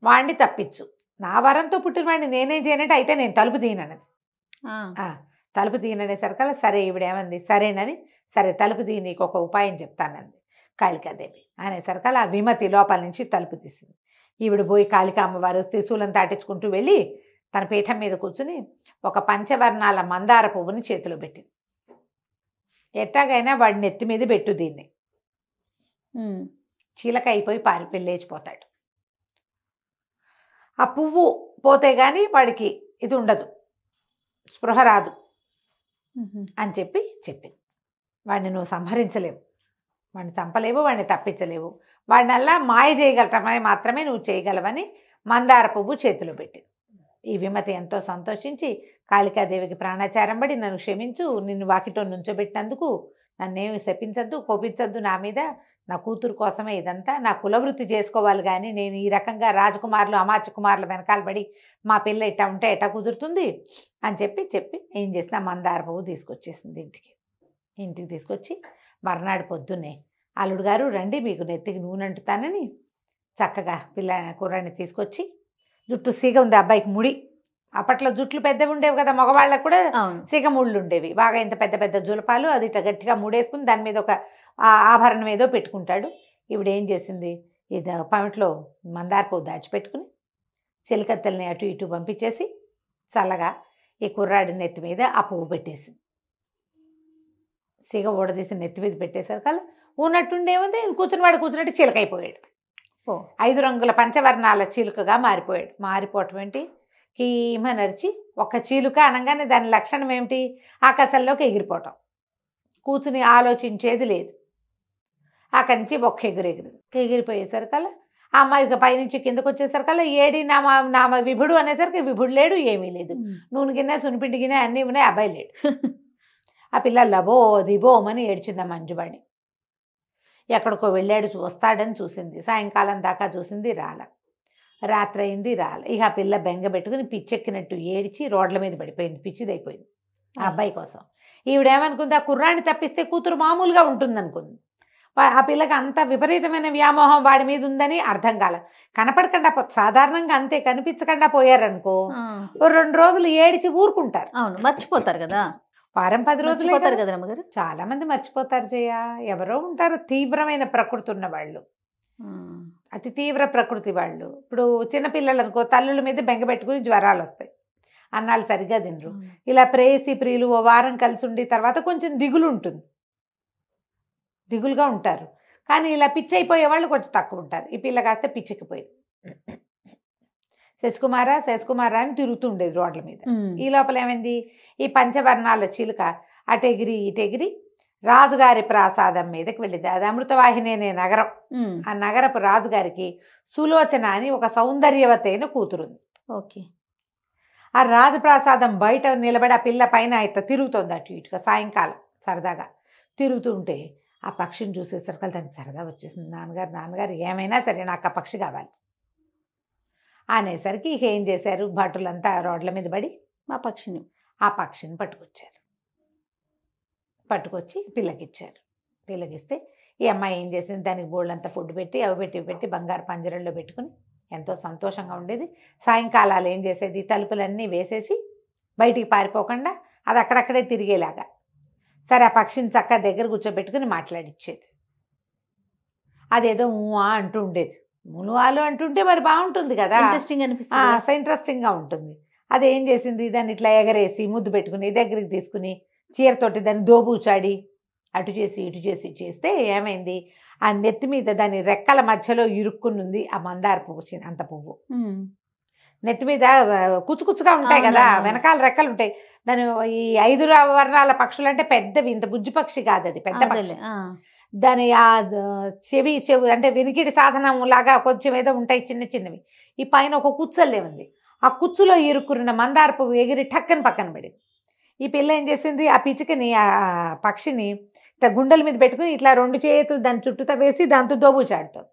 వాడిని తప్పించు, నా వరంతో పుట్టిన వాడిని నేనేం చేయనంటే అయితే నేను తలుపు తీయనన్నది. తలుపు తీయననేసరికల్లా సరే ఈవిడేమంది, సరేనని, సరే తలుపు తీయి నీకు ఒక ఉపాయం చెప్తానంది కాళికాదేవి అనేసరికల్లా ఆ విమతి లోపల నుంచి తలుపు తీసింది. ఈవిడ పోయి కాళికా అమ్మవారు త్రిశూలం దాటించుకుంటూ వెళ్ళి తన పీఠం మీద కూర్చుని ఒక పంచవర్ణాల మందార పువ్వుని చేతిలో పెట్టింది. ఎట్టాగైనా వాడి నెత్తి మీద పెట్టు దీన్ని, చీలక అయిపోయి లేచిపోతాడు, ఆ పువ్వు పోతే కానీ వాడికి ఇది ఉండదు, స్పృహ రాదు అని చెప్పింది. వాడిని నువ్వు సంహరించలేవు, వాడిని చంపలేవు, వాడిని తప్పించలేవు, వాడినల్లా మాయ చేయగలటమే మాత్రమే నువ్వు చేయగలవని మందార పువ్వు చేతిలో పెట్టింది. ఈ విమతి ఎంతో సంతోషించి కాళికాదేవికి ప్రాణాచారం పడి, నన్ను క్షమించు, నిన్ను వాకిటో నుంచోబెట్టినందుకు నన్నేమి శపించద్దు, కోపించద్దు నా మీద, నా కూతురు కోసమే ఇదంతా, నా కులవృత్తి చేసుకోవాలి కానీ నేను ఈ రకంగా రాజకుమారులు అమాత్య కుమారుల వెనకాల పడి మా పిల్ల ఇట్టా ఉంటే ఎట్టా కుదురుతుంది అని చెప్పి ఏం చేసిన మందార పువ్వు తీసుకొచ్చేసింది ఇంటికి తీసుకొచ్చి మర్నాడు పొద్దున్నే అల్లుడు గారు రండి మీకు నెత్తికి నూనె అంటుతానని చక్కగా కుర్రాన్ని తీసుకొచ్చి, జుట్టు సీగ ఉంది అబ్బాయికి, ముడి అప్పట్లో జుట్లు పెద్దవి ఉండేవి కదా, మగవాళ్ళకు కూడా సీగ ముళ్ళు ఉండేవి బాగా, ఇంత పెద్ద పెద్ద జులపాలు, అది ఇట్లా గట్టిగా ముడేసుకుని దాని మీద ఒక ఆభరణం ఏదో పెట్టుకుంటాడు. ఈవిడ ఏం చేసింది, ఇది పమిట్లో మందార పువ్వు దాచిపెట్టుకుని చిలకత్తెల్ని అటు ఇటు పంపించేసి చల్లగా ఈ కుర్రాడి నెత్తి మీద ఆ పువ్వు పెట్టేసింది. సిగ ఊడదీసి నెత్తి మీద పెట్టేసరికల్లా ఉన్నట్టుండేముంది, కూర్చున్నట్టు చిలకైపోయాడు. 5 రంగుల పంచవర్ణాల చిలుకగా మారిపోయాడు. మారిపోవటం ఏంటి, కీమ నరిచి ఒక చీలుక అనగానే దాని లక్షణం ఏమిటి, ఆకాశంలోకి ఎగిరిపోవటం, కూర్చుని ఆలోచించేది లేదు. అక్కడి నుంచి ఒక్క ఎగిరిపోయేసరికల్లా ఆ అమ్మాయి పైనుంచి కిందకు వచ్చేసరికల్లా ఏడి నామ విభుడు అనేసరికి విభుడు లేడు, ఏమీ లేదు, నూనె గిన్నె సునిపిండి గిన్నె అన్నీ ఉన్నాయి, అబ్బాయి లేడు. ఆ పిల్ల లబో దిబోమని ఏడ్చిందా మంజువాణి. ఎక్కడికో వెళ్ళాడు, వస్తాడని చూసింది, సాయంకాలం దాకా చూసింది, రాత్రి అయింది, ఇక ఆ పిల్ల బెంగ పెట్టుకుని పిచ్చెక్కినట్టు ఏడిచి రోడ్ల మీద పడిపోయింది, పిచ్చిదైపోయింది ఆ అబ్బాయి కోసం. ఈవిడేమనుకుంది, ఆ కుర్రాన్ని తప్పిస్తే కూతురు మామూలుగా ఉంటుంది అనుకుంది. ఆ పిల్లకి అంత విపరీతమైన వ్యామోహం వాడి మీద ఉందని అర్థం కాల. కనపడకుండా సాధారణంగా అంతే, కనిపించకుండా పోయారనుకో 2 రోజులు ఏడిచి ఊరుకుంటారు, అవును మర్చిపోతారు కదా, వారం 10 రోజులు పోతారు కదా అమ్మగారు. చాలా మంది మర్చిపోతారు జయ, ఎవరో ఉంటారు తీవ్రమైన ప్రకృతి ఉన్న వాళ్ళు, అతి తీవ్ర ప్రకృతి వాళ్ళు. ఇప్పుడు చిన్నపిల్లలు అనుకో తల్లుల మీద బెంగ పెట్టుకుని జ్వరాలు వస్తాయి, అన్నాళ్ళు సరిగ్గా తినరు. ఇలా ప్రేయసి ప్రియులు ఓ వారం కలిసి ఉండి తర్వాత కొంచెం దిగులు ఉంటుంది, దిగులుగా ఉంటారు. కానీ ఇలా పిచ్చి అయిపోయే వాళ్ళు కొంచెం తక్కువ ఉంటారు. ఈ పిల్ల కాస్తే పిచ్చికిపోయింది. శశికుమారా శశికుమారా అని తిరుగుతూ ఉండేది రోడ్ల మీద. ఈ లోపల ఏమైంది, ఈ పంచవర్ణాల చిలుక అటెగిరి ఇటెగిరి రాజుగారి ప్రాసాదం మీదకి వెళ్ళింది. అది అమృతవాహిని అనే నగరం. ఆ నగరపు రాజుగారికి సులోచన అని ఒక సౌందర్యవతి అయిన కూతురుంది. ఓకే. ఆ రాజప్రాసాదం బయట నిలబడి ఆ పిల్ల పైన ఇట్లా తిరుగుతోంది అటు ఇటుగా. సాయంకాలం సరదాగా తిరుగుతుంటే ఆ పక్షిని చూసేసరికి దానికి సరదా వచ్చేసింది. నాన్నగారు ఏమైనా సరే నాకు ఆ పక్షి కావాలి అనేసరికి ఇక ఏం చేశారు, భటులంతా రోడ్ల మీద పడి మా పక్షిని ఆ పక్షిని పట్టుకొచ్చి పిల్లకిచ్చారు. పిల్లకిస్తే ఈ అమ్మాయి ఏం చేసింది, దానికి బోళ్ళంతా ఫుడ్ పెట్టి అవి పెట్టి బంగారు పంజరంలో పెట్టుకుని ఎంతో సంతోషంగా ఉండేది. సాయంకాలాలు ఏం చేసేది, తలుపులన్నీ వేసేసి బయటికి పారిపోకుండా అది అక్కడక్కడే తిరిగేలాగా సరే ఆ పక్షిని చక్కగా దగ్గర కూర్చోబెట్టుకుని మాట్లాడిచ్చేది. అదేదో ఊహా అంటూ ఉండేది. మునువాలు అంటుంటే మరి బాగుంటుంది కదా, ఇంట్రెస్టింగ్ అనిపిస్తుంది, ఇంట్రెస్టింగ్గా ఉంటుంది. అది ఏం చేసింది, దాన్ని ఇట్లా ఎగరేసి ముద్దు పెట్టుకుని దగ్గరికి తీసుకుని చీరతోటి దాన్ని దోబూచాడి అటు చేసి ఇటు చేసి చేస్తే ఏమైంది, ఆ నెత్తి మీద దాని రెక్కల మధ్యలో ఇరుక్కునుంది ఆ మందార పువ్వు. అంత పువ్వు నెత్తి మీద కుచ్చుకుచ్చుగా ఉంటాయి కదా, వెనకాల రెక్కలు ఉంటాయి. దాని ఈ 5 వర్ణాల పక్షులు అంటే పెద్దవి, ఇంత బుజ్జి పక్షి కాదు అది, పెద్ద పక్షి. దాని ఆ చెవి అంటే వినికిడి సాధనం లాగా కొంచెం ఏదో ఉంటాయి చిన్న చిన్నవి. ఈ పైన ఒక కుచ్చల్లే ఉంది. ఆ కుచ్చులో ఇరుక్కున్న మందార పువ్వు ఎగిరి టక్కని పక్కన పడింది. ఈ పిల్ల ఏం చేసింది, ఆ పిచ్చికని ఆ పక్షిని ఇట్లా గుండెల మీద పెట్టుకుని ఇట్లా 2 చేతులు దాని చుట్టూతో వేసి దాంతో దోబూచాడుతాం.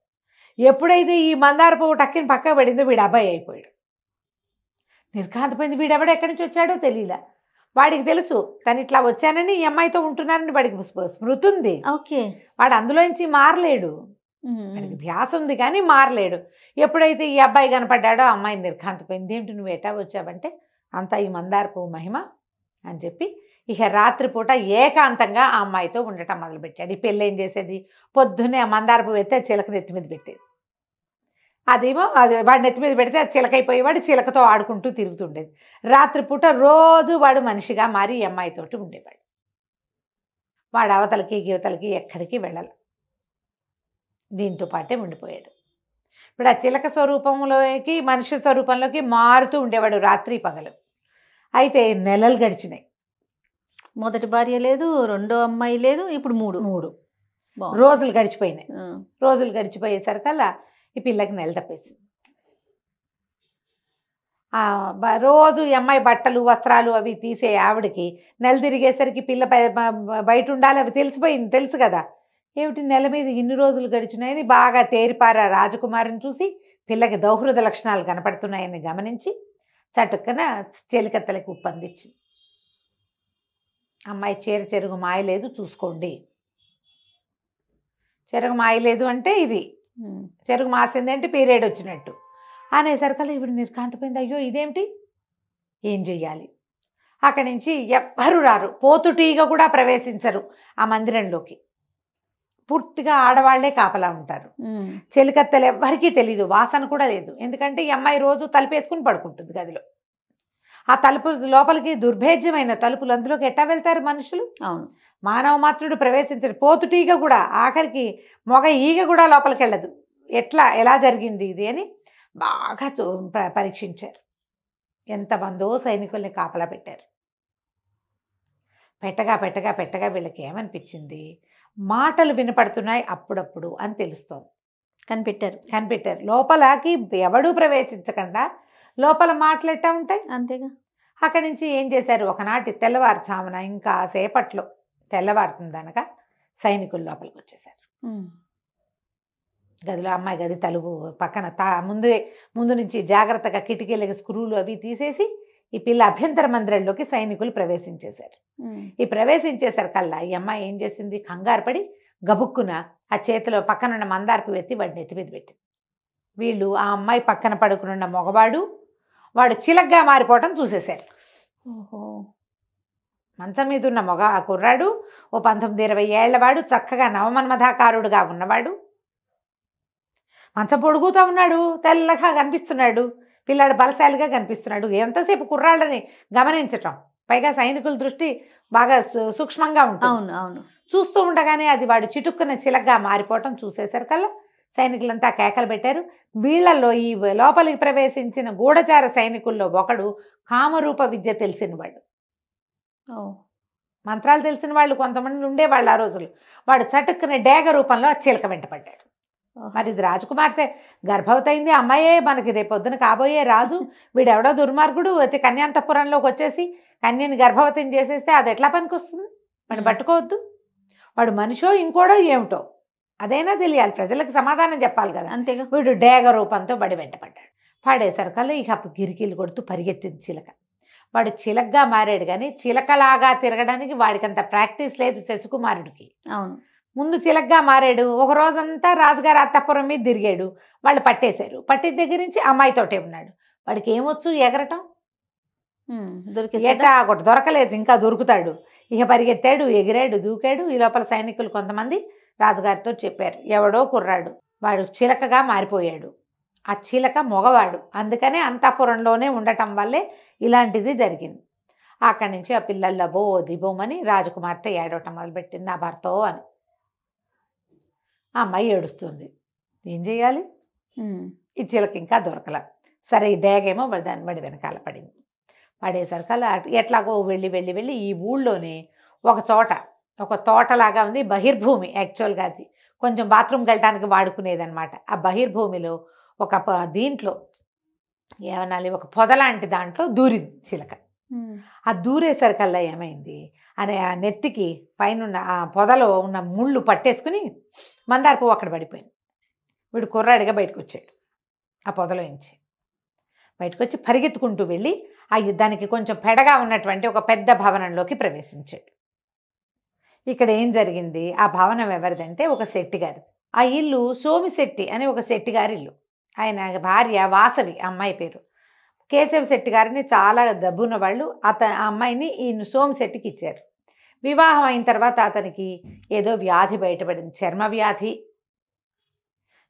ఎప్పుడైతే ఈ మందార పువ్వు టక్కని పక్క పడిందో వీడు అబ్బాయి అయిపోయాడు. నిర్ఘాంతపోయింది. వీడెవడో ఎక్కడి నుంచి వచ్చాడో తెలియలే. వాడికి తెలుసు తను ఇట్లా వచ్చానని ఈ అమ్మాయితో ఉంటున్నానని వాడికి స్మృతి ఉంది. ఓకే. వాడు అందులోంచి మారలేడు, వాడికి ధ్యాస ఉంది కానీ మారలేడు. ఎప్పుడైతే ఈ అబ్బాయి కనపడ్డాడో అమ్మాయి నిర్ఘాంతపోయింది. ఏంటి నువ్వు ఎటా వచ్చావంటే అంతా ఈ మందార పువ్వు మహిమ అని చెప్పి ఇక రాత్రిపూట ఏకాంతంగా ఆ అమ్మాయితో ఉండటం మొదలుపెట్టాడు. ఈ పెళ్ళి ఏం చేసేది, పొద్దున్నే ఆ మందార పువ్వు ఎత్తే చిలక నెత్తి మీద పెట్టేది. అదేమో అది వాడి నెత్తి మీద పెడితే అది చిలకైపోయేవాడు, చిలకతో ఆడుకుంటూ తిరుగుతుండేది. రాత్రిపూట రోజు వాడు మనిషిగా మారి ఈ అమ్మాయితోటి ఉండేవాడు. వాడు అవతలకి గివతలకి ఎక్కడికి వెళ్ళాలి, దీంతో పాటే ఉండిపోయాడు. ఇప్పుడు ఆ చిలక స్వరూపంలోకి మనిషి స్వరూపంలోకి మారుతూ ఉండేవాడు రాత్రి పగలు. అయితే నెలలు గడిచినాయి. మొదటి భార్య లేదు, రెండో అమ్మాయి లేదు, ఇప్పుడు 3 రోజులు గడిచిపోయినాయి. రోజులు గడిచిపోయేసరికల్లా ఈ పిల్లకి నెల తప్పేసింది. రోజు ఈ అమ్మాయి బట్టలు వస్త్రాలు అవి తీసే ఆవిడకి నెల తిరిగేసరికి పిల్ల బయట ఉండాలి అవి తెలిసిపోయింది, తెలుసు కదా. ఏమిటి నెల మీద ఇన్ని రోజులు గడిచినాయని బాగా తేరిపారా రాజకుమారిని చూసి పిల్లకి దౌహృద లక్షణాలు కనపడుతున్నాయని గమనించి చటుక్కన చెలికత్తలకి ఉప్పందించింది. అమ్మాయి చెరుగు మాయలేదు చూసుకోండి. చెరుగు మాయలేదు అంటే ఇది, చెరుగు మాసింది అంటే పీరియడ్ వచ్చినట్టు అనేసరికల్లా ఇప్పుడు నిర్ఘాంతపోయింది. అయ్యో ఇదేమిటి, ఏం చెయ్యాలి. అక్కడి నుంచి ఎవ్వరు రారు, పోతుటీగ కూడా ప్రవేశించరు ఆ మందిరంలోకి. పూర్తిగా ఆడవాళ్లే కాపలా ఉంటారు. చెలికత్తెలు ఎవ్వరికీ తెలీదు, వాసన కూడా లేదు. ఎందుకంటే ఈ అమ్మాయి రోజు తలుపేసుకుని పడుకుంటుంది గదిలో. ఆ తలుపు లోపలికి దుర్భేద్యమైన తలుపులు, అందులోకి ఎట్టా వెళ్తారు మనుషులు. అవును, మానవ మాత్రుడు ప్రవేశించరు. పోతుటీగ కూడా, ఆఖరికి మొగ ఈగ కూడా లోపలికి వెళ్ళదు. ఎలా జరిగింది ఇది అని బాగా పరీక్షించారు. ఎంతమందో సైనికుల్ని కాపలా పెట్టారు. పెట్టగా వీళ్ళకి ఏమనిపించింది, మాటలు వినపడుతున్నాయి అప్పుడప్పుడు అని తెలుస్తోంది. కనిపెట్టారు. లోపలకి ఎవడూ ప్రవేశించకుండా లోపల మాటలు ఎట్టా ఉంటాయి, అంతేగా. అక్కడి నుంచి ఏం చేశారు, ఒకనాటి తెల్లవారుచామున ఇంకా సేపట్లో తెల్లవారుతుందనక సైనికులు లోపలికి వచ్చేసారు. గదిలో అమ్మాయి గది తలుపు పక్కన ముందు నుంచి జాగ్రత్తగా కిటికీలకి స్క్రూలు అవి తీసేసి ఈ పిల్ల అభ్యంతర మందిరంలోకి సైనికులు ప్రవేశించేశారు. ఈ ప్రవేశించేసరికల్లా ఈ అమ్మాయి ఏం చేసింది, కంగారు పడి గబుక్కున ఆ చేతిలో పక్కనున్న మందారపు ఎత్తి వాడి నెత్తి మీద పెట్టింది. వీళ్ళు ఆ అమ్మాయి పక్కన పడుకున్న మగవాడు వాడు చిలగ్గా మారిపోవటం చూసేశారు. ఓహో, మంచం మీద ఉన్న ఆ కుర్రాడు ఓ 19-20 ఏళ్లవాడు, చక్కగా నవమన్మధాకారుడుగా ఉన్నవాడు, మంచం పొడుగుతూ ఉన్నాడు, తెల్లగా కనిపిస్తున్నాడు, పిల్లాడు బలశాలిగా కనిపిస్తున్నాడు. ఎంతసేపు కుర్రాళ్ళని గమనించటం, పైగా సైనికుల దృష్టి బాగా సూక్ష్మంగా ఉంటుంది. అవును. చూస్తూ ఉండగానే అది వాడు చిటుక్కున చిలగ్గా మారిపోవటం చూసేసరికల్లా సైనికులంతా కేకలు పెట్టారు. వీళ్ళల్లో ఈ లోపలికి ప్రవేశించిన గూఢచార సైనికుల్లో ఒకడు కామరూప విద్య తెలిసిన వాడు, మంత్రాలు తెలిసిన వాళ్ళు కొంతమంది ఉండేవాళ్ళు ఆ రోజులు. వాడు చటుక్కున డేగ రూపంలో ఆ చిలక వెంట పడ్డాడు. మరి ఇది రాజకుమార్తె గర్భవతి అయింది, అమ్మాయే మనకి రేపొద్దున కాబోయే రాజు, వీడెవడో దుర్మార్గుడు అయితే కన్యాంతపురంలోకి వచ్చేసి కన్యని గర్భవతిని చేసేస్తే అది ఎట్లా పనికొస్తుంది? వాడిని పట్టుకోవద్దు. వాడు మనిషో ఇంకోడో ఏమిటో అదైనా తెలియాలి, ప్రజలకు సమాధానం చెప్పాలి కదా. అంతేగా. వీడు డేగ రూపంతో బడి వెంట పడ్డాడు. పడేసరికల్లా ఇక గిరికీలు కొడుతూ పరిగెత్తింది చిలక. వాడు చిలకగా మారాడు, కానీ చిలకలాగా తిరగడానికి వాడికంత ప్రాక్టీస్ లేదు శశికుమారుడికి. అవును, ముందు చిలకగా మారాడు. ఒక రోజంతా రాజుగారు అత్తపురం మీద తిరిగాడు. వాళ్ళు పట్టేశారు. పట్టిన దగ్గర నుంచి అమ్మాయితోటే ఉన్నాడు. వాడికి ఏమొచ్చు? ఎగరటం. ఏటా ఒకటి దొరకలేదు, ఇంకా దొరుకుతాడు. ఇక పరిగెత్తాడు, ఎగిరాడు, దూకాడు. ఈ లోపల సైనికులు కొంతమంది రాజుగారితో చెప్పారు, ఎవడో కుర్రాడు వాడు చిలకగా మారిపోయాడు. ఆ చిలక మగవాడు, అందుకనే అంతఃపురంలోనే ఉండటం వల్లే ఇలాంటిది జరిగింది. అక్కడి నుంచి ఆ పిల్లల్లో దిబోమని రాజకుమార్తె ఏడవటం మొదలుపెట్టింది, నా భర్తో అని. ఆ అమ్మాయి ఏడుస్తుంది. ఏం చేయాలి? ఈ చిలక ఇంకా దొరకల. సరే ఈ డేగేమో దాని బడి వెనకాల పడింది. పడేసరికల్లా ఎట్లాగో వెళ్ళి వెళ్ళి వెళ్ళి ఈ ఊళ్ళోనే ఒక చోట ఒక తోటలాగా ఉంది, బహిర్భూమి. యాక్చువల్గా అది కొంచెం బాత్రూమ్కి వెళ్ళడానికి వాడుకునేదనమాట. ఆ బహిర్భూమిలో ఒక దీంట్లో ఏమనాలి, ఒక పొదలాంటి దాంట్లో దూరింది చిలక. ఆ దూరేసరికల్లా ఏమైంది అని ఆ నెత్తికి పైన ఆ పొదలో ఉన్న ముళ్ళు పట్టేసుకుని మందార పువ్వు అక్కడ పడిపోయింది. వీడు కుర్రాడిగా బయటకు వచ్చాడు. ఆ పొదలో నుంచి బయటకు వచ్చి పరిగెత్తుకుంటూ వెళ్ళి ఆ దానికి కొంచెం పెడగా ఉన్నటువంటి ఒక పెద్ద భవనంలోకి ప్రవేశించాడు. ఇక్కడ ఏం జరిగింది? ఆ భవనం ఎవరిదంటే ఒక శెట్టి గారిది. ఆ ఇల్లు సోమిశెట్టి అని ఒక శెట్టి గారి ఇల్లు. ఆయన భార్య వాసవి, అమ్మాయి పేరు. కేశవ శెట్టి గారిని చాలా డబ్బున్న వాళ్ళు ఆ అమ్మాయిని ఈ సోమిశెట్టికి ఇచ్చారు. వివాహం అయిన తర్వాత అతనికి ఏదో వ్యాధి బయటపడింది, చర్మ వ్యాధి.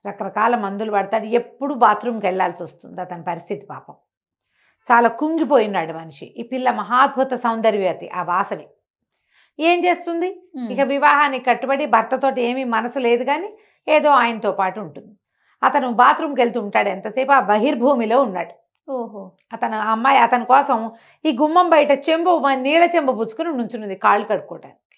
రకరకాల మందులు పడతాడు, ఎప్పుడు బాత్రూమ్కి వెళ్ళాల్సి వస్తుంది. అతని పరిస్థితి పాపం చాలా కుంగిపోయినాడు మనిషి. ఈ పిల్ల మహాద్భుత సౌందర్యవతి ఆ వాసవి. ఏం చేస్తుంది? ఇక వివాహానికి కట్టుబడి భర్తతోటి ఏమీ మనసు లేదు, కానీ ఏదో ఆయనతో పాటు ఉంటుంది. అతను బాత్రూమ్కి వెళ్తూ ఉంటాడు, ఎంతసేపు ఆ బహిర్భూమిలో ఉన్నాడు. ఓహో. అతను అమ్మాయి అతని కోసం ఈ గుమ్మం బయట నీళ్ళ చెంబు పుచ్చుకుని నుంచున్నది కాళ్ళు కడుక్కోవటానికి.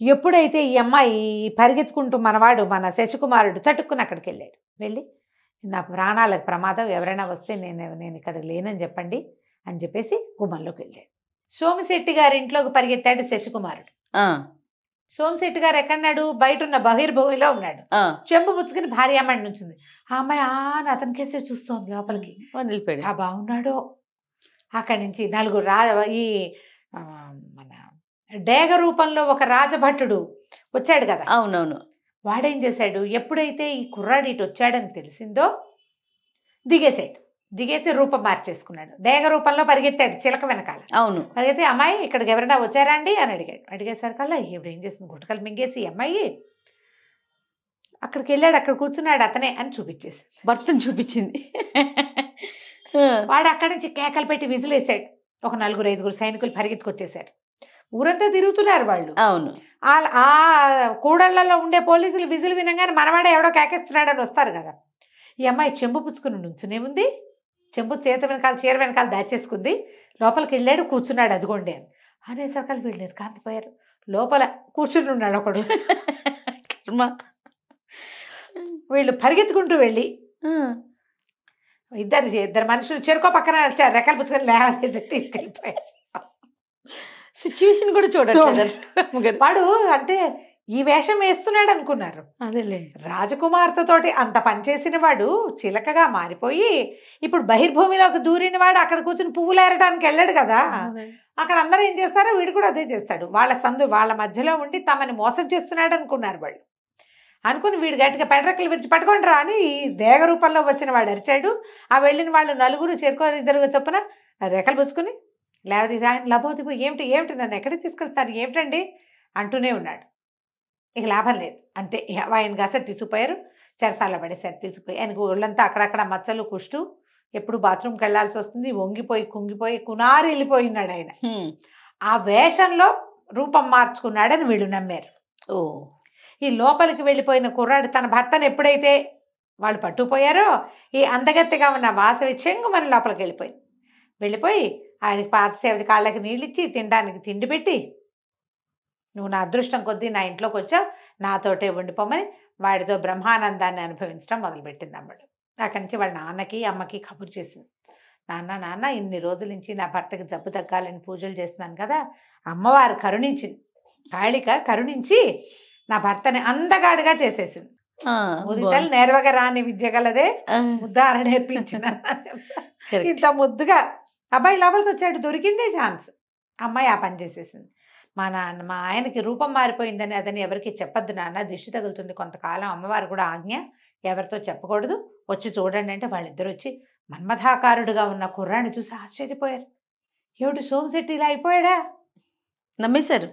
ఎప్పుడైతే ఈ అమ్మాయి పరిగెత్తుకుంటూ మనవాడు మన శశికుమారుడు చటుక్కుని అక్కడికి వెళ్ళాడు. వెళ్ళి నా ప్రాణాలకు ప్రమాదం, ఎవరైనా వస్తే నేను ఇక్కడ లేనని చెప్పండి అని చెప్పేసి గుమ్మంలోకి వెళ్ళాడు. సోమిశెట్టి గారి ఇంట్లోకి పరిగెత్తాడు శశికుమారుడు. సోమిశెట్టి గారు ఎక్కడున్నాడు? బయట ఉన్న బహిర్భూమిలో ఉన్నాడు. చెంబు పుచ్చుకుని భార్య అమ్మాయి నుంచింది. ఆ అమ్మాయి అని అతని కేసే చూస్తోంది లోపలికి. బాగున్నాడో. అక్కడి నుంచి నలుగురు ఈ మన డేగ రూపంలో ఒక రాజభట్టుడు వచ్చాడు కదా. అవునవును. వాడేం చేశాడు? ఎప్పుడైతే ఈ కుర్రాడు ఇటు వచ్చాడని తెలిసిందో దిగేసి రూపం మార్చేసుకున్నాడు. డేగ రూపంలో పరిగెత్తాడు చిలక వెనకాల. అవును. పరిగెత్తి అమ్మాయి ఇక్కడికి ఎవరైనా వచ్చారా అండి అని అడిగాడు. అడిగేసరికల్లా ఇప్పుడు ఏం చేస్తుంది? గుట్టకలు మింగేసి అమ్మాయి అక్కడికి వెళ్ళాడు. అక్కడ కూర్చున్నాడు, అతనే అని చూపించేసి భర్తను చూపించింది. వాడు అక్కడి నుంచి కేకలు పెట్టి విజిలేసాడు. ఒక 4-5 సైనికులు పరిగెత్తుకొచ్చేసారు. ఊరంతా తిరుగుతున్నారు వాళ్ళు. అవును. ఆ కూడళ్లలో ఉండే పోలీసులు విజిల్ వినగానే మనవాడే ఎవడో కేకేస్తున్నాడని వస్తారు కదా. ఈ అమ్మాయి చెంబు పుచ్చుకుని నుంచునే ఉంది. చెంబు చీర వెనకాల దాచేసుకుంది. లోపలికి వెళ్ళాడు, కూర్చున్నాడు. అదిగోండి అని అనేసరికలు వీళ్ళు కాంతిపోయారు. లోపల కూర్చుని ఉన్నాడు ఒకడు. వీళ్ళు పరిగెత్తుకుంటూ వెళ్ళి ఇద్దరు మనుషులు చెరుకో పక్కన రెక్కలు పుచ్చుకొని లేవలేదు తీసుకెళ్ళిపోయారు. సిచ్యువేషన్ కూడా చూడండి. వాడు అంటే ఈ వేషం వేస్తున్నాడు అనుకున్నారు. అదేలే, రాజకుమార్తెతోటి అంత పనిచేసిన వాడు చిలకగా మారిపోయి ఇప్పుడు బహిర్భూమిలోకి దూరిన వాడు అక్కడ కూర్చుని పువ్వులు ఏరడానికి వెళ్ళాడు కదా. అక్కడ అందరూ ఏం చేస్తారో వీడు కూడా అదే చేస్తాడు. వాళ్ళ మధ్యలో ఉండి తమని మోసం చేస్తున్నాడు అనుకున్నారు వాళ్ళు. అనుకుని వీడు గట్టిగా పెడరెక్కలు విడిచి పట్టుకొని రా అని ఈ డేగ రూపంలో వచ్చిన వాడు అరిచాడు. ఆ వెళ్ళిన వాళ్ళు 4 చెరుకు చొప్పున రెక్కలు పుచ్చుకుని లేవది లబోదిబో ఏమిటి నన్ను ఎక్కడికి తీసుకెళ్తారు ఏమిటండి అంటూనే ఉన్నాడు. ఇక లాభం లేదు, అంతే. ఆయన కాసరి తీసుకుపోయారు, చెరసాల పడేసారు. తీసుకుపోయి ఆయనకు ఒళ్ళంతా అక్కడక్కడ మచ్చలు, కుష్టు, ఎప్పుడు బాత్రూమ్కి వెళ్ళాల్సి వస్తుంది. వంగిపోయి కుంగిపోయి కునారి వెళ్ళిపోయినాడు ఆయన. ఆ వేషంలో రూపం మార్చుకున్నాడని వీళ్ళు నమ్మారు. ఓ, ఈ లోపలికి వెళ్ళిపోయిన కుర్రాడు తన భర్తను ఎప్పుడైతే వాళ్ళు పట్టుకుపోయారో ఈ అందగత్తెగా ఉన్న వాసవి చెంగుమని లోపలికి వెళ్ళిపోయి ఆయనకి పాతసేవది కాళ్ళకి నీళ్ళిచ్చి తినడానికి తిండి పెట్టి నువ్వు నా అదృష్టం కొద్దీ నా ఇంట్లోకి వచ్చావు, నాతోటే ఉండిపోమని వాడితో బ్రహ్మానందాన్ని అనుభవించడం మొదలుపెట్టింది అమ్మడు. అక్కడి నుంచి వాళ్ళ నాన్నకి అమ్మకి కబురు చేసింది. నాన్న ఇన్ని రోజుల నుంచి నా భర్తకి జబ్బు తగ్గాలని పూజలు చేస్తున్నాను కదా, అమ్మవారు కరుణించింది, కాళిక కరుణించి నా భర్తని అందగాడుగా చేసేసింది. ముదితలు నేర్వగా రాని విద్య గలదే ముద్దార నేర్పించిన ఇంత ముద్దుగా అబ్బాయి లోపలికి వచ్చాడు, దొరికిందే ఛాన్స్. అమ్మాయి ఆ పని చేసేసింది. మా ఆయనకి రూపం మారిపోయిందని అదని ఎవరికి చెప్పొద్దు నాన్న, దిష్టి తగులుతుంది కొంతకాలం, అమ్మవారు కూడా ఆజ్ఞ, ఎవరితో చెప్పకూడదు, వచ్చి చూడండి అంటే వాళ్ళిద్దరు వచ్చి మన్మథాకారుడుగా ఉన్న కుర్రాన్ని చూసి ఆశ్చర్యపోయారు. ఏమిటి సోమశెట్టి ఇలా అయిపోయాడా? నమ్మేశారు.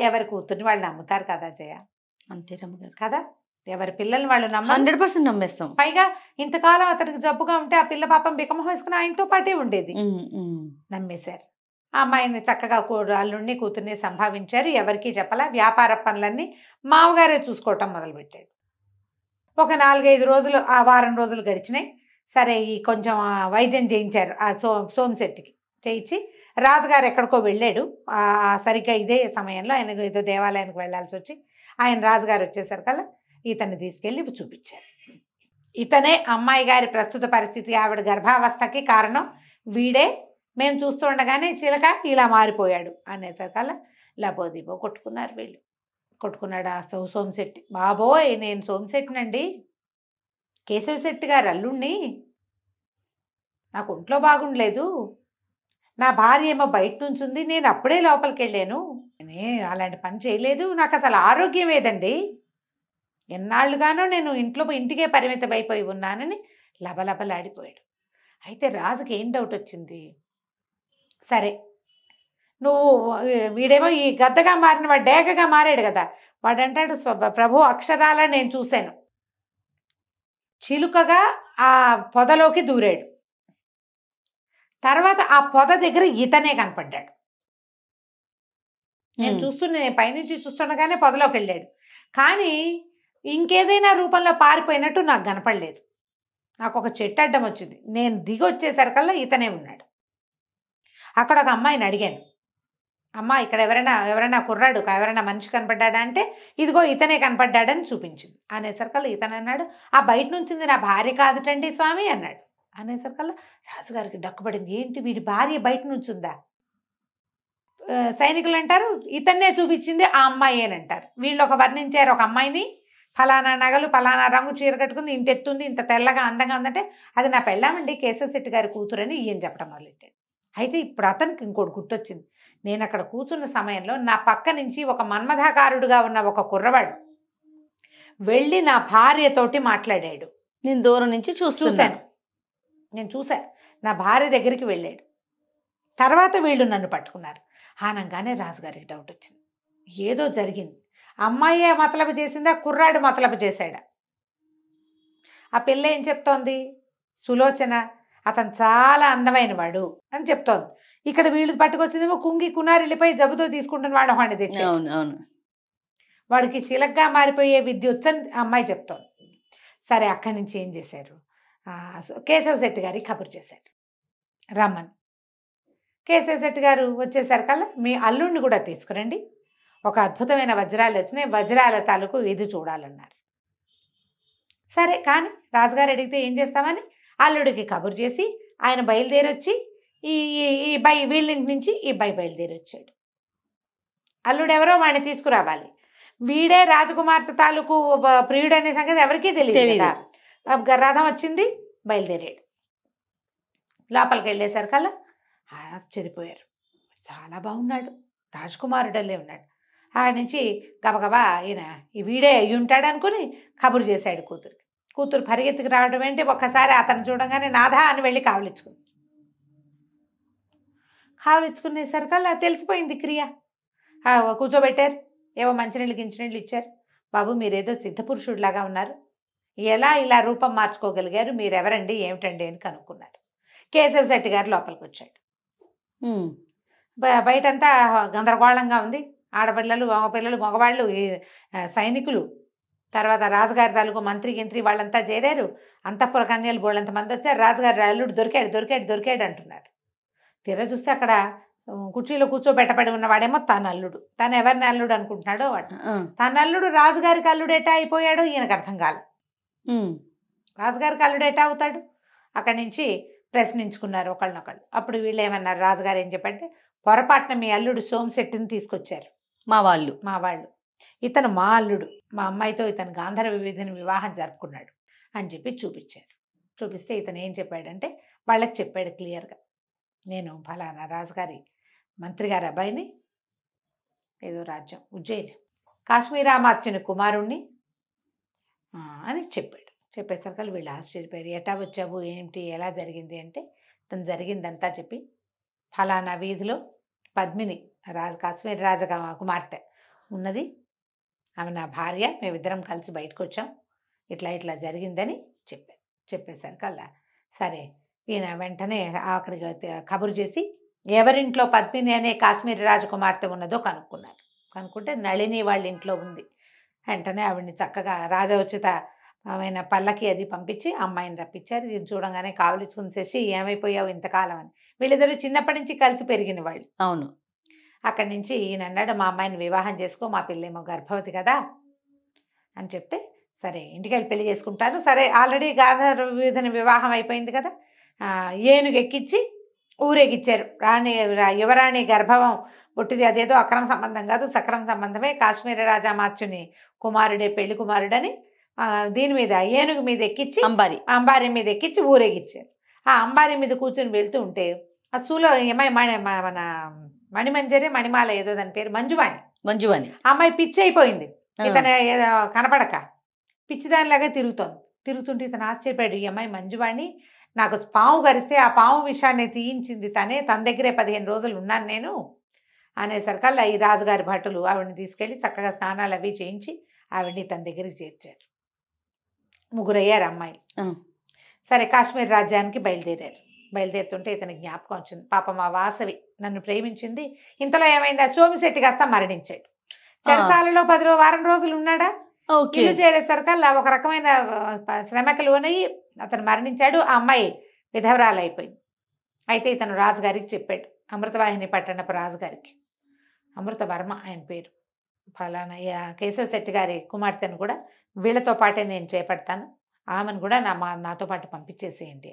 ఎవరి కూతుర్ని వాళ్ళు నమ్ముతారు కదా జయ, అంతే రమ్మగారు కదా, ఎవరి పిల్లల్ని వాళ్ళు 100% నమ్మేస్తాం. పైగా ఇంతకాలం అతనికి జబ్బుగా ఉంటే ఆ పిల్ల పాపం బికమం వేసుకుని ఆయనతో పాటే ఉండేది. నమ్మేశారు. ఆ అమ్మాయిని చక్కగా అల్లుడిని కూతుర్ని సంభావించారు, ఎవరికి చెప్పలా. వ్యాపార పనులన్నీ మామగారే చూసుకోవటం మొదలుపెట్టాడు. ఒక 4-5 రోజులు, ఆ వారం రోజులు గడిచినాయి. సరే ఈ కొంచెం వైద్యం చేయించారు ఆ సోమశెట్టికి. చేయించి రాజుగారు ఎక్కడికో వెళ్ళాడు. సరిగ్గా ఇదే సమయంలో ఆయన ఏదో దేవాలయానికి వెళ్ళాల్సి వచ్చి ఆయన రాజుగారు వచ్చేసరికల్లా ఇతన్ని తీసుకెళ్ళి చూపించారు. ఇతనే అమ్మాయి గారి ప్రస్తుత పరిస్థితి, ఆవిడ గర్భావస్థకి కారణం వీడే, మేము చూస్తుండగానే చిలక ఇలా మారిపోయాడు అనేసరికల్లా లబోదిబో కొట్టుకున్నారు వీళ్ళు. కొట్టుకున్నాడు ఆ సోమశెట్టి. బాబోయ్ నేను సోమశెట్టినండి, కేశవశెట్టి గారు అల్లుణ్ణి, నాకు ఒంట్లో బాగుండలేదు, నా భార్య ఏమో బయట నుంచి ఉంది, నేను అప్పుడే లోపలికి వెళ్ళాను, అలాంటి పని చేయలేదు, నాకు అసలు ఆరోగ్యం ఏదండి, ఎన్నాళ్ళుగానో నేను ఇంటికే పరిమితం అయిపోయి ఉన్నానని లబలబలాడిపోయాడు. అయితే రాజుకి ఏం డౌట్ వచ్చింది, సరే నువ్వు వీడేమో ఈ గద్దగా మారిన వాడు డేగగా మారాడు కదా, వాడంటాడు ప్రభు అక్షరాల నేను చూశాను, చిలుకగా ఆ పొదలోకి దూరాడు, తర్వాత ఆ పొద దగ్గర ఇతనే కనపడ్డాడు, నేను నేను పైనుంచి చూస్తుండగానే పొదలోకి వెళ్ళాడు, కానీ ఇంకేదైనా రూపంలో పారిపోయినట్టు నాకు కనపడలేదు, నాకు ఒక చెట్టు అడ్డం వచ్చింది, నేను దిగి వచ్చేసరికల్లా ఇతనే ఉన్నాడు. అక్కడ ఒక అమ్మాయిని అడిగాను, అమ్మ ఇక్కడ ఎవరైనా కుర్రాడు ఎవరైనా మనిషి కనపడ్డాడా అంటే ఇదిగో ఇతనే కనపడ్డాడని చూపించింది. అనేసరికల్లా ఇతను అన్నాడు, ఆ బయట నుంచింది నా భార్య కాదుటండి స్వామి అన్నాడు. అనేసరికల్లా రాజుగారికి డక్కుపడింది, ఏంటి వీడి భార్య బయట నుంచుందా? సైనికులు అంటారు ఇతన్నే చూపించింది ఆ అమ్మాయి అని అంటారు. వీళ్ళు ఒక వర్ణించారు ఒక అమ్మాయిని, ఫలానా నగలు ఫలానా రంగు చీర కట్టుకుంది, ఇంత ఎత్తుంది, ఇంత తెల్లగా అందంగా ఉందంటే అది నా పెళ్ళామండి కేశవశెట్టి గారి కూతురని ఈయన చెప్పడం మొదలెట్టాడు. అయితే ఇప్పుడు అతనికి ఇంకోటి గుర్తొచ్చింది, నేను అక్కడ కూర్చున్న సమయంలో నా పక్క నుంచి ఒక మన్మథాకారుడుగా ఉన్న ఒక కుర్రవాడు వెళ్ళి నా భార్యతోటి మాట్లాడాడు. నేను దూరం నుంచి చూశాను, నేను చూశాను, నా భార్య దగ్గరికి వెళ్ళాడు. తర్వాత వీళ్ళు నన్ను పట్టుకున్నారు. ఆనంగానే రాజుగారికి డౌట్ వచ్చింది, ఏదో జరిగింది, అమ్మాయి మతలబు చేసిందా కుర్రాడు మతలబు చేశాడా? ఆ పిల్ల ఏం చెప్తోంది, సులోచన అతను చాలా అందమైన వాడు అని చెప్తోంది. ఇక్కడ వీళ్ళు పట్టుకొచ్చిందేమో కుంగి కునారిల్లిపోయి జబ్బుతో తీసుకుంటున్న వాడు వాడిని తెచ్చి వాడికి చిలకగా మారిపోయే విద్య వచ్చని అమ్మాయి చెప్తోంది. సరే అక్కడి నుంచి ఏం చేశారు, కేశవశెట్టి గారికి కబురు చేశారు రమ్మని. కేశవశెట్టి గారు వచ్చేసరికల్లా మీ అల్లుడిని కూడా తీసుకురండి, ఒక అద్భుతమైన వజ్రాలు వచ్చినాయి, వజ్రాల తాలూకు ఇది చూడాలన్నారు. సరే కానీ రాజుగారు అడిగితే ఏం చేస్తామని అల్లుడికి కబురు చేసి ఆయన బయలుదేరి వచ్చి ఈ వీళ్ళింటి నుంచి ఈ బయలుదేరి వచ్చాడు. అల్లుడు ఎవరో వాడిని తీసుకురావాలి, వీడే రాజకుమార్తె తాలూకు ప్రియుడు అనే సంగతి ఎవరికీ తెలియదు. రథం వచ్చింది, బయలుదేరాడు. లోపలికి వెళ్ళేసరికల్లా ఆశ్చర్యపోయారు, చాలా బాగున్నాడు, రాజకుమారుడల్లే ఉన్నాడు. ఆడ నుంచి గబగబా ఈయన వీడే అయ్యి ఉంటాడు అనుకుని కబురు చేశాడు కూతురికి. కూతురు పరిగెత్తుకు రావడం ఏంటి, ఒక్కసారి అతను చూడంగానే నాథా అని వెళ్ళి కావలించుకునేసరికల్లా తెలిసిపోయింది క్రియ. కూర్చోబెట్టారు, ఏవో మంచినీళ్ళు గించినీళ్ళు ఇచ్చారు. బాబు మీరేదో సిద్ధపురుషుడిలాగా ఉన్నారు, ఎలా ఇలా రూపం మార్చుకోగలిగారు, మీరెవరండి ఏమిటండి అని కనుక్కున్నారు. కేశవశెట్టి గారు లోపలికి వచ్చాడు. బయటంతా గందరగోళంగా ఉంది, ఆడపిల్లలు మగపిల్లలు మగవాళ్ళు సైనికులు, తర్వాత రాజుగారి తాలూకు మంత్రి గింత్రి వాళ్ళంతా చేరారు. అంతఃపుర కన్యలు బోళ్ళంత మంది వచ్చారు. రాజుగారి అల్లుడు దొరికాడు అంటున్నారు. తీరా చూస్తే అక్కడ కుర్చీలో కూర్చోబెట్టబడి ఉన్నవాడేమో తన అల్లుడు. తను ఎవరిని అల్లుడు అనుకుంటున్నాడో వాడు. తన అల్లుడు రాజుగారికి అల్లుడు ఎటా అయిపోయాడో ఈయనకు అర్థం కాలేదు. రాజుగారికి అల్లుడు ఎటా అవుతాడు? అక్కడి నుంచి ప్రశ్నించుకున్నారు ఒకళ్ళనొకళ్ళు. అప్పుడు వీళ్ళు ఏమన్నారు, రాజుగారు ఏం చెప్పంటే, పొరపాటున మీ అల్లుడు సోమశెట్టిని తీసుకొచ్చారు మా వాళ్ళు. ఇతను మా అల్లుడు, మా అమ్మాయితో ఇతను గాంధర్వ విధిని వివాహం జరుపుకున్నాడు అని చెప్పి చూపించారు. చూపిస్తే ఇతను ఏం చెప్పాడంటే, వాళ్ళకి చెప్పాడు క్లియర్గా, నేను ఫలానా రాజుగారి మంత్రి గారి అబ్బాయిని, ఏదో రాజ్యం ఉజ్జయిని, కాశ్మీరామాత్యుని కుమారుణ్ణి అని చెప్పాడు. చెప్పేసరికి వీళ్ళు ఆశ్చర్యపోయారు. ఎటా వచ్చావు, ఏంటి, ఎలా జరిగింది అంటే, తను జరిగిందంతా చెప్పి, ఫలానా వీధిలో పద్మిని కాశ్మీర్ రాజ కుమార్తె ఉన్నది, ఆమె నా భార్య, మేమిద్దరం కలిసి బయటకు వచ్చాం, ఇట్లా జరిగిందని చెప్పేసరికి సరే ఈయన వెంటనే అక్కడికి కబురు చేసి ఎవరింట్లో పద్మిని అనే కాశ్మీర్ రాజకుమార్తె ఉన్నదో కనుక్కుంటే నళిని వాళ్ళ ఇంట్లో ఉంది. వెంటనే ఆవిడ్ని చక్కగా రాజోచిత ఆమె పల్లకి అది పంపించి అమ్మాయిని రప్పించారు. ఇది చూడంగానే కావలించుకుని చేసి ఏమైపోయావు ఇంతకాలం అని. వీళ్ళిద్దరూ చిన్నప్పటి నుంచి కలిసి పెరిగిన వాళ్ళు. అవును. అక్కడి నుంచి ఈయన అన్నాడు, మా అమ్మాయిని వివాహం చేసుకో, మా పిల్లేమో గర్భవతి కదా అని చెప్తే, సరే ఇంటికి వెళ్ళి పెళ్లి చేసుకుంటాను. సరే ఆల్రెడీ గాంధర్వ విధిని వివాహం అయిపోయింది కదా, ఏనుగు ఎక్కించి ఊరేగిచ్చారు. యువరాణి గర్భవం పుట్టిది, అదేదో అక్రమ సంబంధం కాదు, సక్రమ సంబంధమే, కాశ్మీర రాజామాత్యుని కుమారుడే పెళ్లి కుమారుడని దీని మీద ఏనుగు మీద ఎక్కించి అంబారి మీద ఎక్కించి ఊరేగిచ్చారు. ఆ అంబారి మీద కూర్చొని వెళ్తూ ఉంటే ఆ సూలో మన మణిమాల ఏదో దాని పేరు మంజువాణి అమ్మాయి పిచ్చి అయిపోయింది. ఇతను కనపడక పిచ్చిదానిలాగా తిరుగుతుంటే ఇతను ఆశ్చర్యపోయాడు. ఈ అమ్మాయి మంజువాణి నాకు పాము కరిస్తే ఆ పాము విషయాన్ని తీయించింది తనే, తన దగ్గరే 15 రోజులు ఉన్నాను నేను అనేసరికల్లా ఈ రాజుగారి భటులు ఆవిడని తీసుకెళ్ళి చక్కగా స్నానాలు అవి చేయించి ఆవిడ్ని తన దగ్గరికి చేర్చారు. 3 అయ్యారు అమ్మాయిలు. సరే కాశ్మీర్ రాజ్యానికి బయలుదేరుతుంటే ఇతని జ్ఞాపకం వచ్చింది. పాపం ఆ వాసవి నన్ను ప్రేమించింది, ఇంతలో ఏమైంది, సోమిశెట్టి కాస్త మరణించాడు. చెరసాలలో 10 వారం రోజులు ఉన్నాడా, ఇల్లు చేరేసరికల్లా ఒక రకమైన శ్రమకు లోనయ్యి అతను మరణించాడు. ఆ అమ్మాయి విధవరాలు అయిపోయింది. అయితే ఇతను రాజుగారికి చెప్పాడు, అమృతవాహిని పట్టణపు రాజుగారికి, అమృతవర్మ ఆయన పేరు, ఫలానా కేశవ శెట్టి గారి కుమార్తెను కూడా వీళ్ళతో పాటే నేను చేపడతాను, ఆమెను కూడా నాతో పాటు పంపించేసేయండి.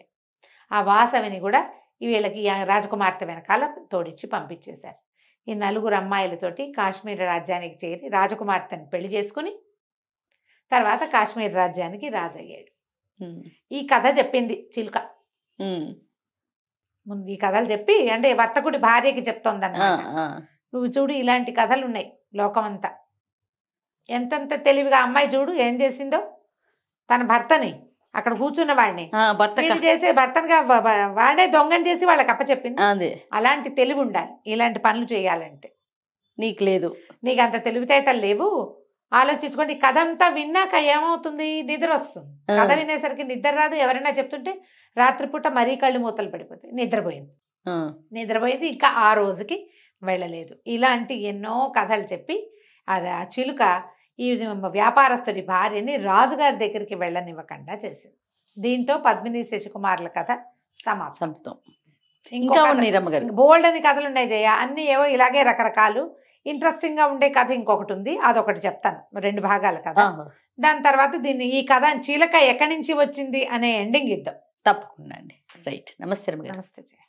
ఆ వాసవిని కూడా వీళ్ళకి రాజకుమార్తె వెనకాల తోడిచ్చి పంపించేశారు. ఈ 4 అమ్మాయిలతోటి కాశ్మీర్ రాజ్యానికి చేరి రాజకుమార్తెను పెళ్లి చేసుకుని తర్వాత కాశ్మీర్ రాజ్యానికి రాజయ్యాడు. ఈ కథ చెప్పింది చిలుక. ముందు ఈ కథలు చెప్పి అంటే వర్తకుడి భార్యకి చెప్తోందన్నమాట. నువ్వు చూడు ఇలాంటి కథలు ఉన్నాయి లోకమంతా. ఎంతెంత తెలివిగా అమ్మాయి చూడు ఏం చేసిందో, తన భర్తని అక్కడ కూర్చున్న వాడిని చేసే భర్తనిగా వాడే దొంగని చేసి వాళ్ళకి అప్పచెప్పింది. అలాంటి తెలివి ఉండాలి ఇలాంటి పనులు చేయాలంటే. నీకు లేదు, నీకు అంత తెలివితేటలు లేవు. ఆలోచించుకోండి. కథ అంతా విన్నాక ఏమవుతుంది, నిద్ర వస్తుంది. కథ వినేసరికి నిద్ర రాదు. ఎవరైనా చెప్తుంటే రాత్రిపూట మరీ కళ్ళు మూతలు పడిపోతాయి. నిద్రపోయింది ఇంకా ఆ రోజుకి వెళ్ళలేదు. ఇలాంటి ఎన్నో కథలు చెప్పి ఆ చిలుక ఈ వ్యాపారస్తుడి భార్యని రాజుగారి దగ్గరికి వెళ్ళనివ్వకుండా చేసింది. దీంతో పద్మిని శశికుమార్ల కథ సమాప్తం. ఇంకా బోల్డ్ అని కథలు ఉన్నాయి జయ, అన్ని ఏవో ఇలాగే రకరకాలు. ఇంట్రెస్టింగ్ గా ఉండే కథ ఇంకొకటి ఉంది, అదొకటి చెప్తాను, 2 భాగాల కథ. దాని తర్వాత ఈ కథ చిలక ఎక్కడి నుంచి వచ్చింది అనే ఎండింగ్ ఇద్దాం. తప్పకుండా అండి. రైట్. నమస్తే. నమస్తే జయ.